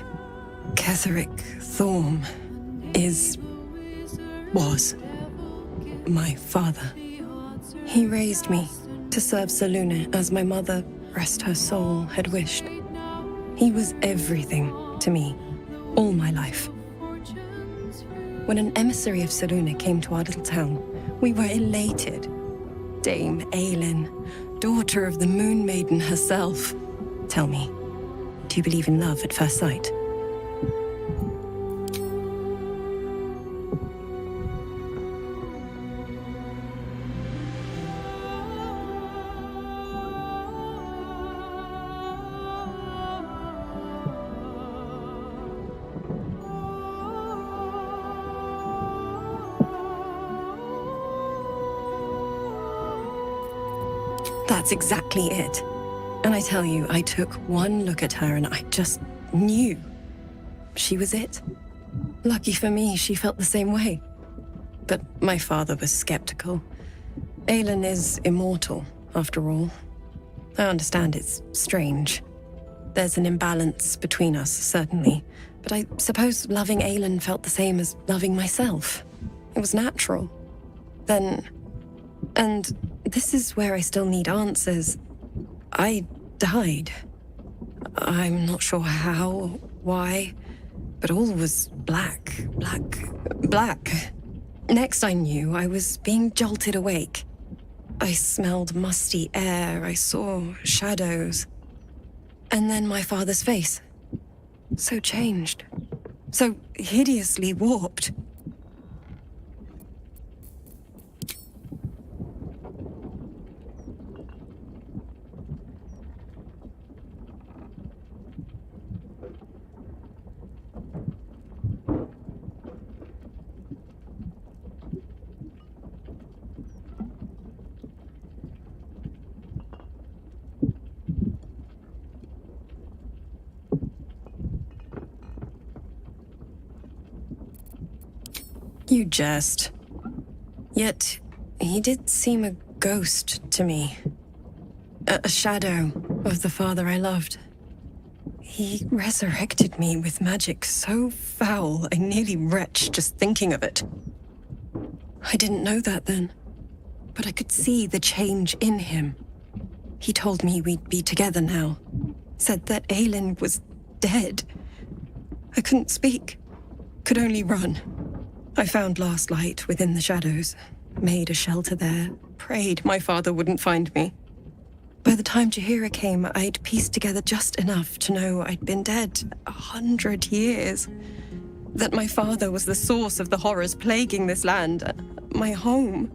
Ketheric Thorm was my father. He raised me to serve Selûne as my mother, rest her soul, had wished. He was everything to me, all my life. When an emissary of Selûne came to our little town, we were elated. Dame Aelin, daughter of the Moon Maiden herself. Tell me, do you believe in love at first sight? That's exactly it. And I tell you, I took one look at her and I just knew. She was it. Lucky for me, she felt the same way. But my father was skeptical. Aelin is immortal, after all. I understand it's strange. There's an imbalance between us, certainly. But I suppose loving Aelin felt the same as loving myself. It was natural. Then... And this is where I still need answers. I died. I'm not sure how, why, but all was black. Next I knew, I was being jolted awake. I smelled musty air, I saw shadows. And then my father's face. So changed. So hideously warped. You jest. Yet, he did seem a ghost to me. A shadow of the father I loved. He resurrected me with magic so foul I nearly retch just thinking of it. I didn't know that then, but I could see the change in him. He told me we'd be together now. Said that Aelin was dead. I couldn't speak. Could only run. I found last light within the shadows, made a shelter there, prayed my father wouldn't find me. By the time Jaheira came, I'd pieced together just enough to know I'd been dead 100 years. That my father was the source of the horrors plaguing this land, my home.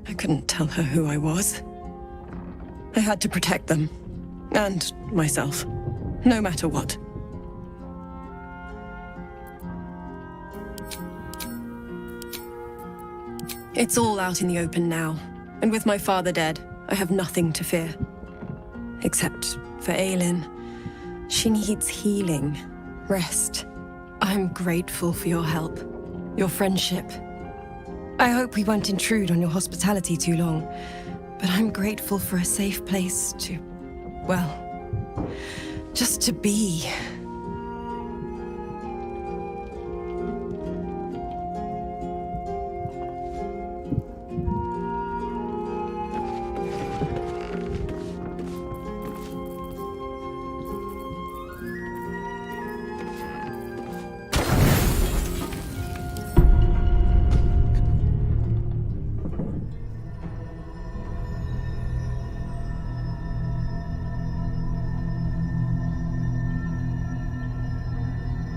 I couldn't tell her who I was. I had to protect them, and myself, no matter what. It's all out in the open now, and with my father dead, I have nothing to fear. Except for Aelin. She needs healing, rest. I'm grateful for your help, your friendship. I hope we won't intrude on your hospitality too long, but I'm grateful for a safe place to, well, just to be.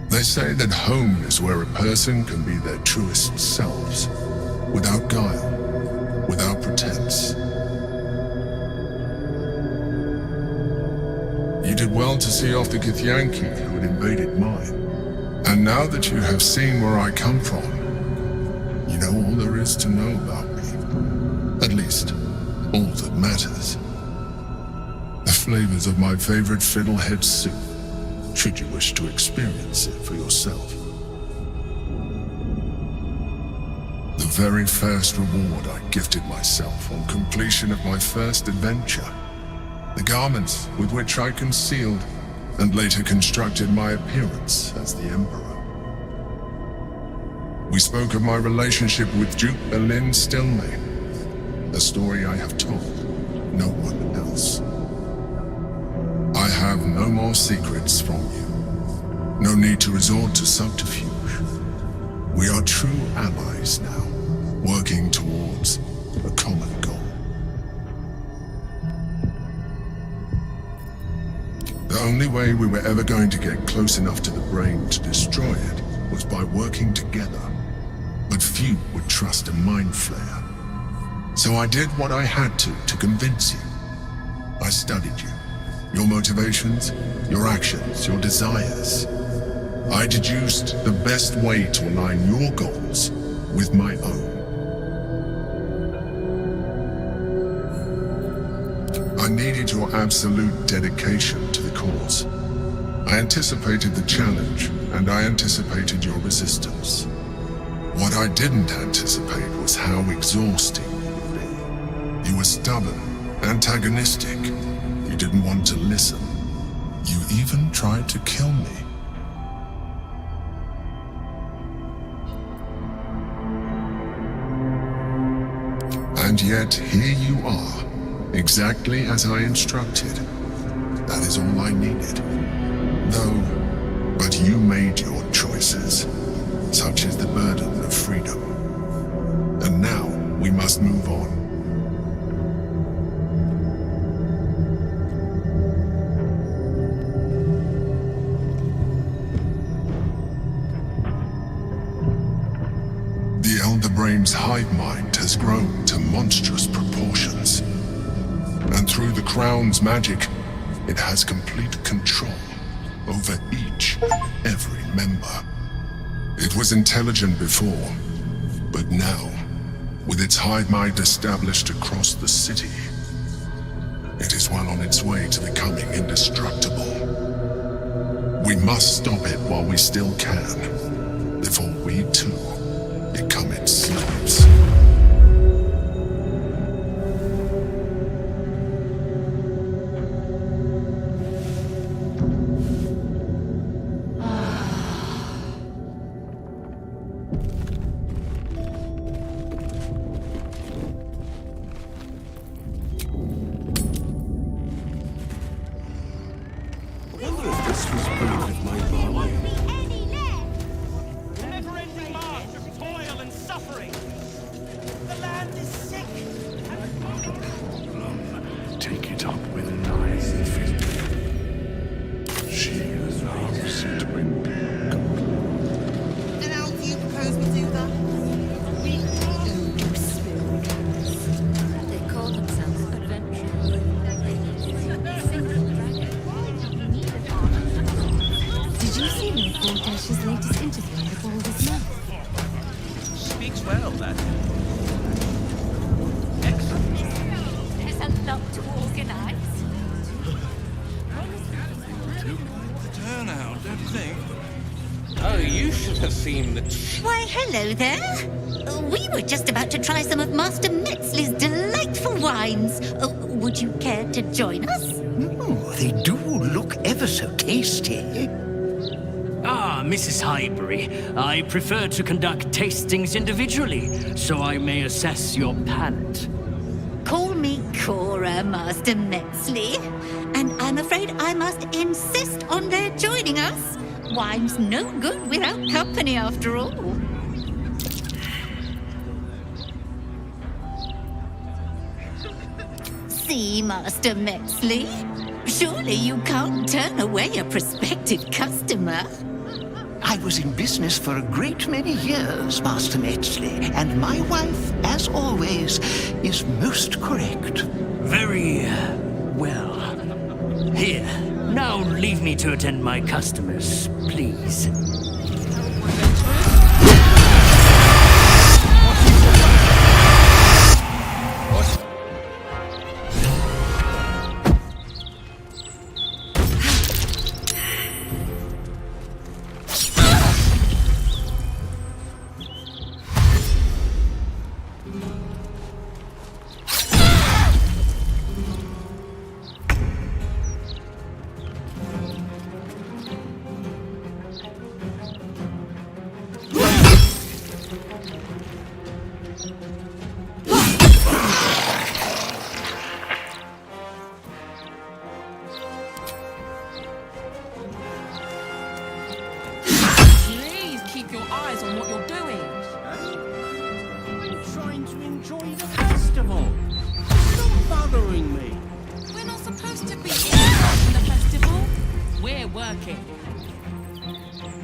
They say that home is where a person can be their truest selves, without guile, without pretense. You did well to see off the Githyanki who had invaded mine. And now that you have seen where I come from, you know all there is to know about me. At least, all that matters. The flavors of my favorite fiddlehead soup, should you wish to experience it for yourself. The very first reward I gifted myself on completion of my first adventure. The garments with which I concealed and later constructed my appearance as the Emperor. We spoke of my relationship with Duke Berlin Stilmain, a story I have told no one else. I have no more secrets from you. No need to resort to subterfuge. We are true allies now, working towards a common goal. The only way we were ever going to get close enough to the brain to destroy it was by working together. But few would trust a mind flayer. So I did what I had to convince you. I studied you. Your motivations, your actions, your desires. I deduced the best way to align your goals with my own. I needed your absolute dedication to the cause. I anticipated the challenge, and I anticipated your resistance. What I didn't anticipate was how exhausting you would be. You were stubborn, antagonistic. You didn't want to listen. You even tried to kill me. And yet, here you are, exactly as I instructed. That is all I needed. No, but you made your choices. Such is the burden of freedom. And now, we must move on. The Elder Brain's hive mind has grown to monstrous proportions. And through the Crown's magic, it has complete control over each and every member. It was intelligent before, but now, with its hive mind established across the city, it is well on its way to becoming indestructible. We must stop it while we still can, before we too become its slaves.
Why, hello there. We were just about to try some of Master Metzler's delightful
wines. Would you care to join us?
They do look ever so tasty.
Ah, Mrs. Highbury, I prefer to conduct tastings individually, so I may assess your palate.
Call me Cora, Master Metzley. And I'm afraid I must insist on their joining us. Wine's no good without company, after all. See, Master Metzley? Surely you can't turn away a prospective customer.
I was in business for a great many years, Master Metzley, and my wife, as always, is most correct.
Very well. Here, now leave me to attend my customers, please.
Please keep your eyes on what you're doing.
I'm trying to enjoy the festival. Stop bothering me.
We're not supposed to be in the festival. We're working.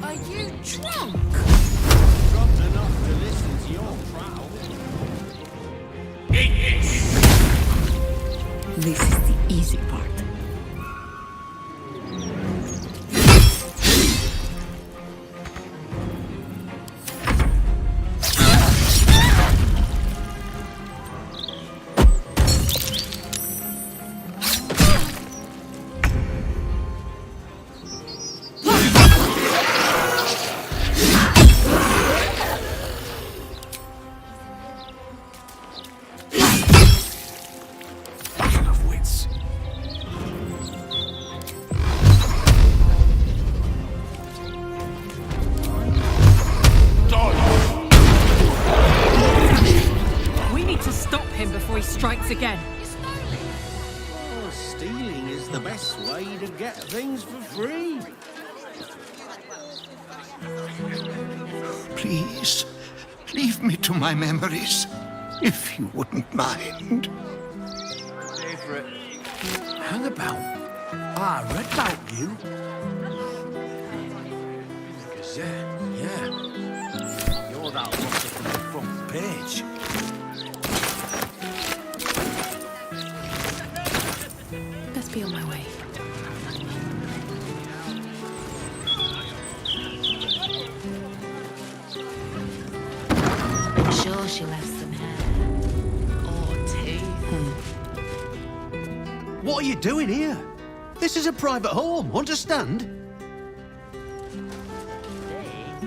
Are you drunk?
Drunk enough to listen to your prowl.
This is the easy part.
We need to stop him before he strikes again.
Oh, stealing is the best way to get things for free.
Please, leave me to my memories, if you wouldn't mind.
Hang about. I read about you. Gazette, yeah. You're that rotter from the front page.
Best be on my way.
I'm sure she'll have some hair. Or teeth.
What are you doing here? This is a private home, understand?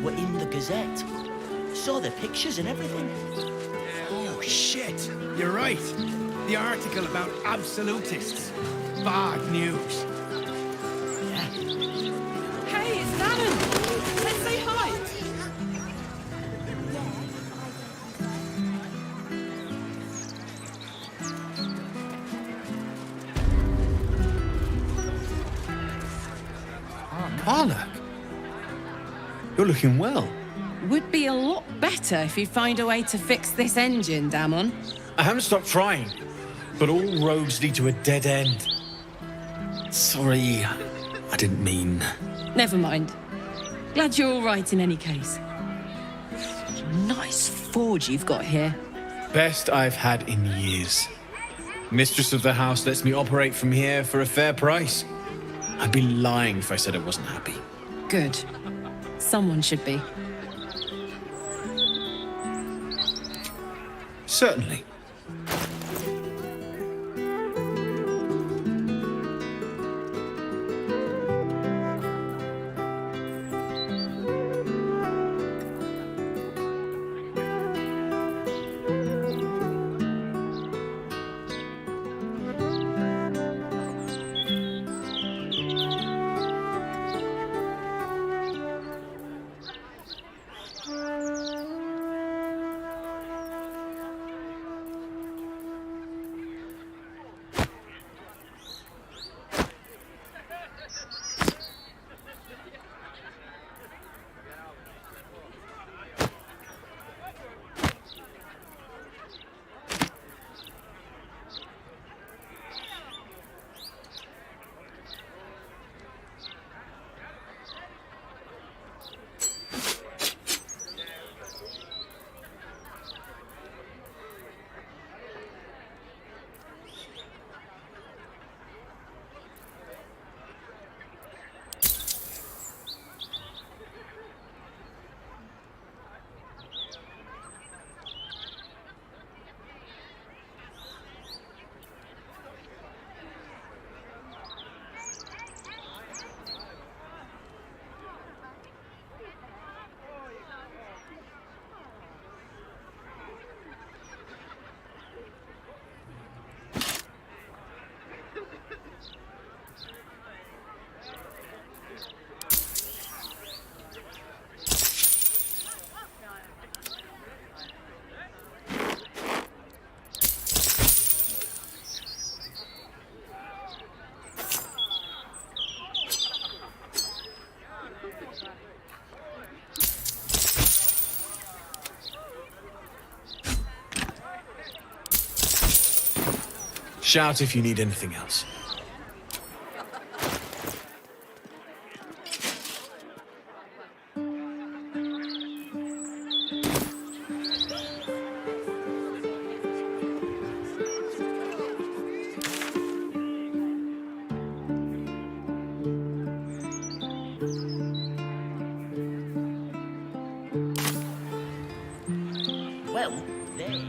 We're in the Gazette. Saw the pictures and everything.
Oh, shit. You're right. The article about absolutists. Bad news.
Hey, it's Dannon! Let's say hi!
Karnak, you're looking well.
Would be a lot better if you'd find a way to fix this engine, Damon.
I haven't stopped trying, but all roads lead to a dead end. Sorry, I didn't mean.
Never mind. Glad you're all right in any case. Nice forge you've got here.
Best I've had in years. Mistress of the house lets me operate from here for a fair price. I'd be lying if I said I wasn't happy.
Good. Someone should be.
Certainly. Shout if you need anything else.
Well, they...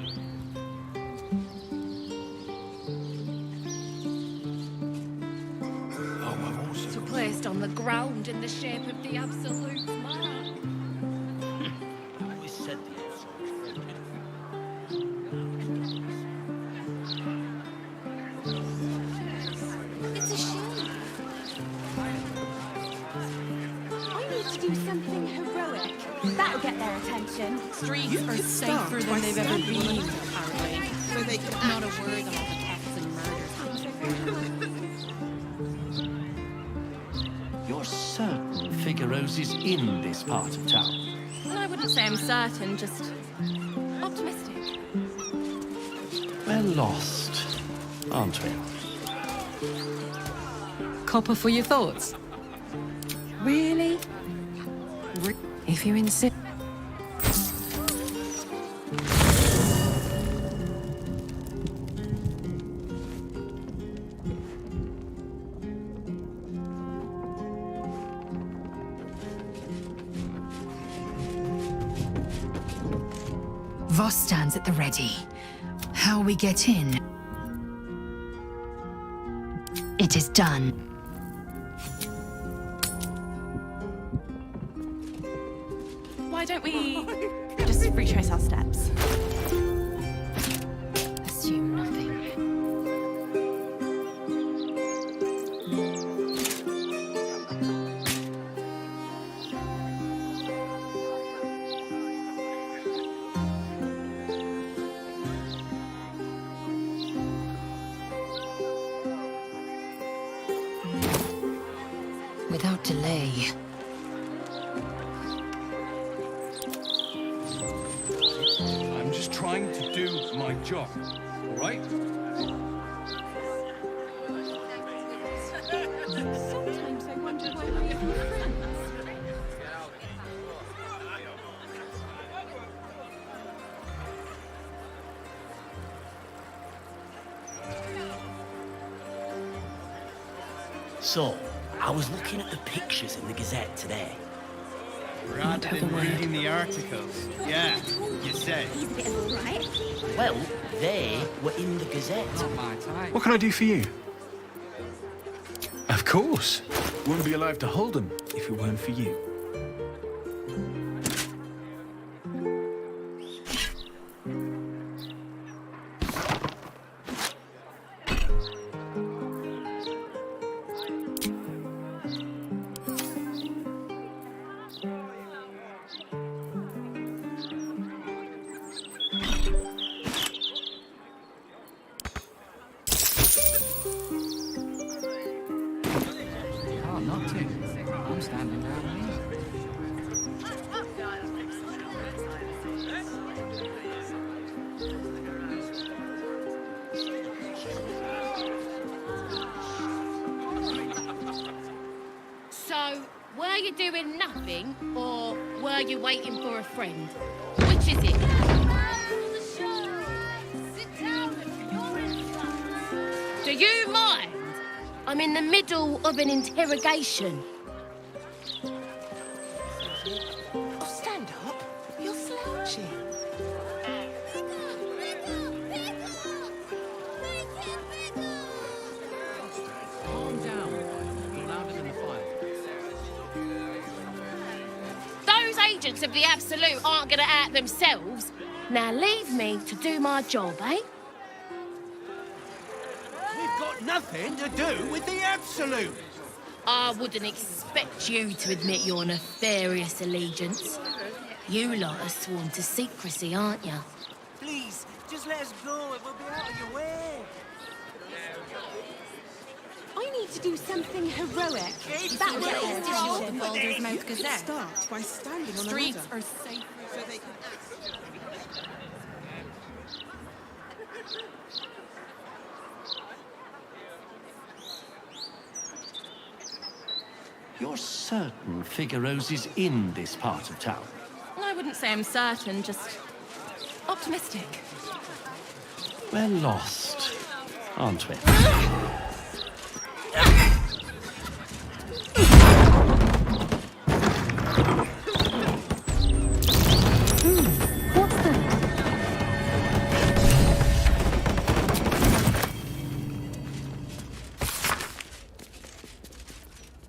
Placed on the ground in the shape of the absolute mark.
I always said the absolute.
It's a shame. I need to do something heroic. That'll get their attention.
Streets are safer than they've ever been, apparently. So they can not a word about the thefts and murders.
You're certain Figaro's is in this part of town?
Well, I wouldn't say I'm certain, just optimistic.
We're lost, aren't we?
Copper for your thoughts.
Really? If you insist.
Voss stands at the ready. How we get in? It is done.
Why don't we just retrace our steps?
Assume nothing. Without delay.
I'm just trying to do my job, all right?
Sometimes I wonder why we're even friends.
So, I was looking at the pictures in the Gazette today.
Rather than reading the articles. Yeah, you said.
He's a bit of a right.
Well, they were in the Gazette.
What can I do for you? Of course. Wouldn't be alive to hold them if it weren't for you.
Not to. I'm standing around here.
So, were you doing nothing, or were you waiting for a friend? Which is it? Do you mind? I'm in the middle of an interrogation.
Oh, stand up. You're slouching.
Calm down. You're louder than the fire.
Those agents of the Absolute aren't gonna act themselves. Now leave me to do my job, eh?
We've got nothing to do with the Absolute.
I wouldn't expect you to admit your nefarious allegiance. You lot are sworn to secrecy, aren't you?
Please, just let us go and we'll be out of your way.
I need to do something heroic. That'll get their attention.
Baldurs Gate. Start by standing on
Streets
a ladder.
are safe.
So they can...
You're certain Figaro's is in this part of town?
I wouldn't say I'm certain, just optimistic.
We're lost, aren't we?
What's that?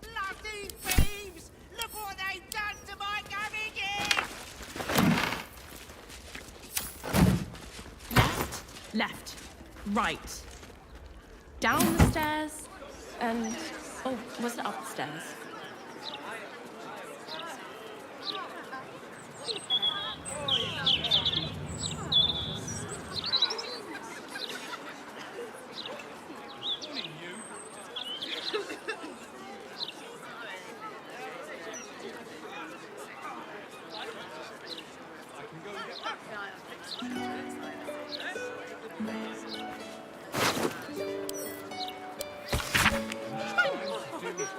Bloody thieves! Look what they've done to my cabbages!
Left, right. Down the stairs, and... oh, was it up the stairs?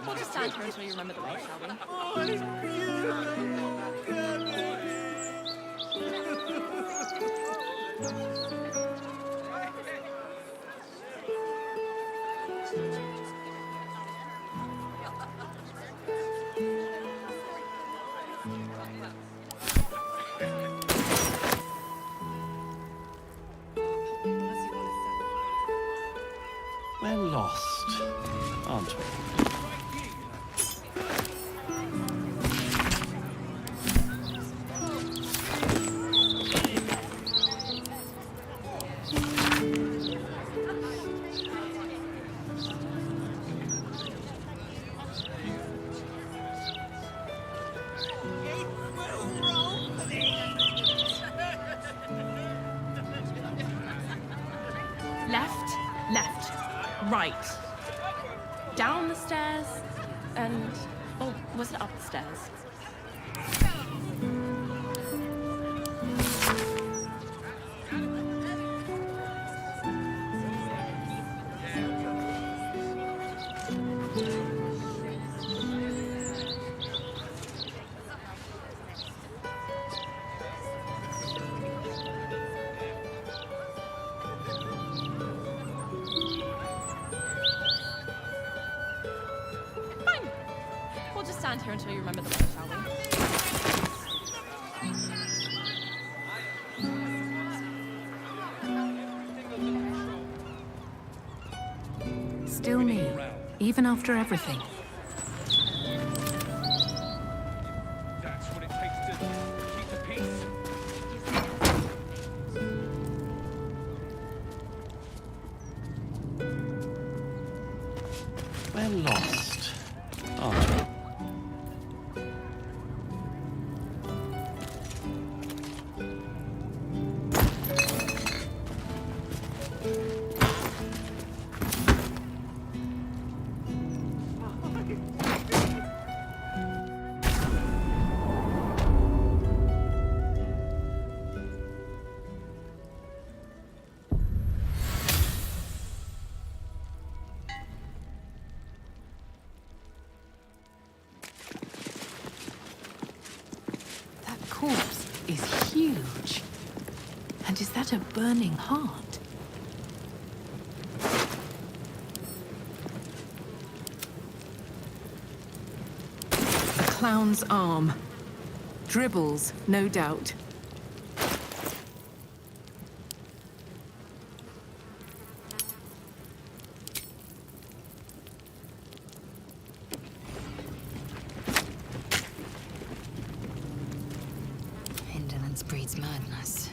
We'll just stand here until you remember the way, shall we?
We're lost, aren't we?
Left, right. Down the stairs, and... oh, was it up the stairs? Stand here until you remember the way, shall we?
Still me, even after everything.
That's what it takes to keep the peace.
We're lost, aren't we?
Corpse is huge. And is that a burning heart? A clown's arm. Dribbles, no doubt.
Breeds madness.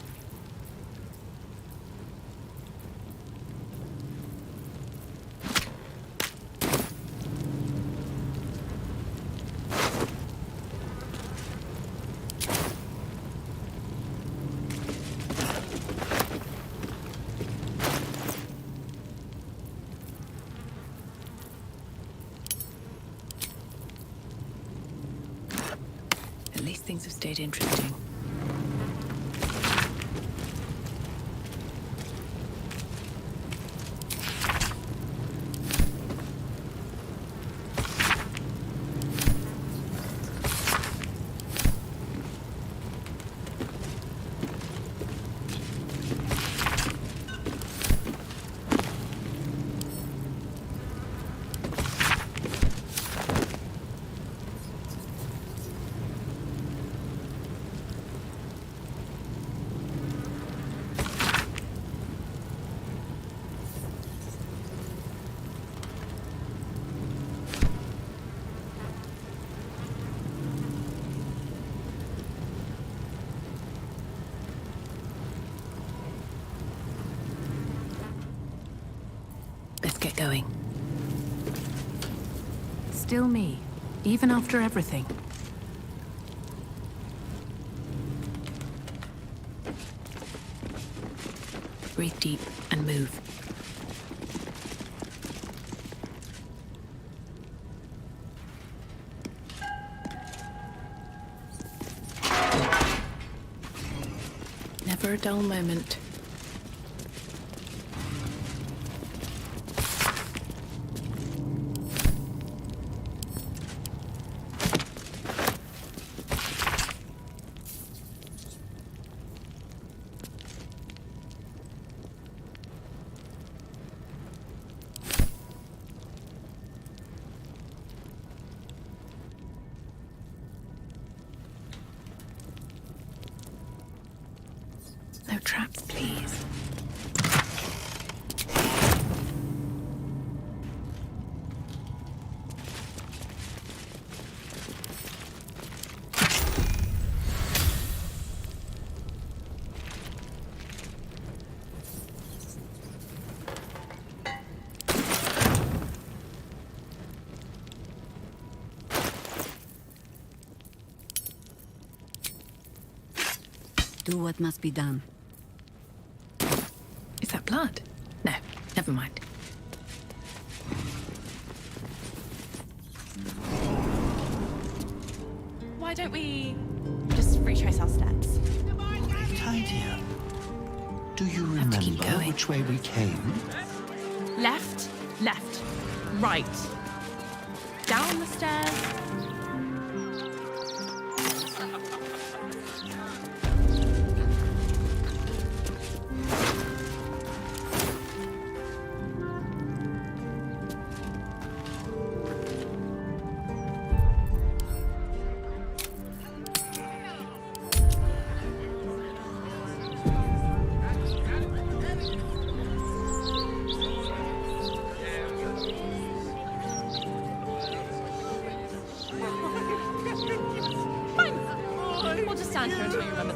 At least things have stayed interesting.
Let's get going. Still me, even after everything. Breathe deep and move. Never a dull moment. No traps, please.
Do what must be done.
Is that blood? No, never mind.
Why don't we just retrace our steps?
Tidier. Do you remember which way we came?
Left, left, right. Down the stairs. We'll just stand here until you remember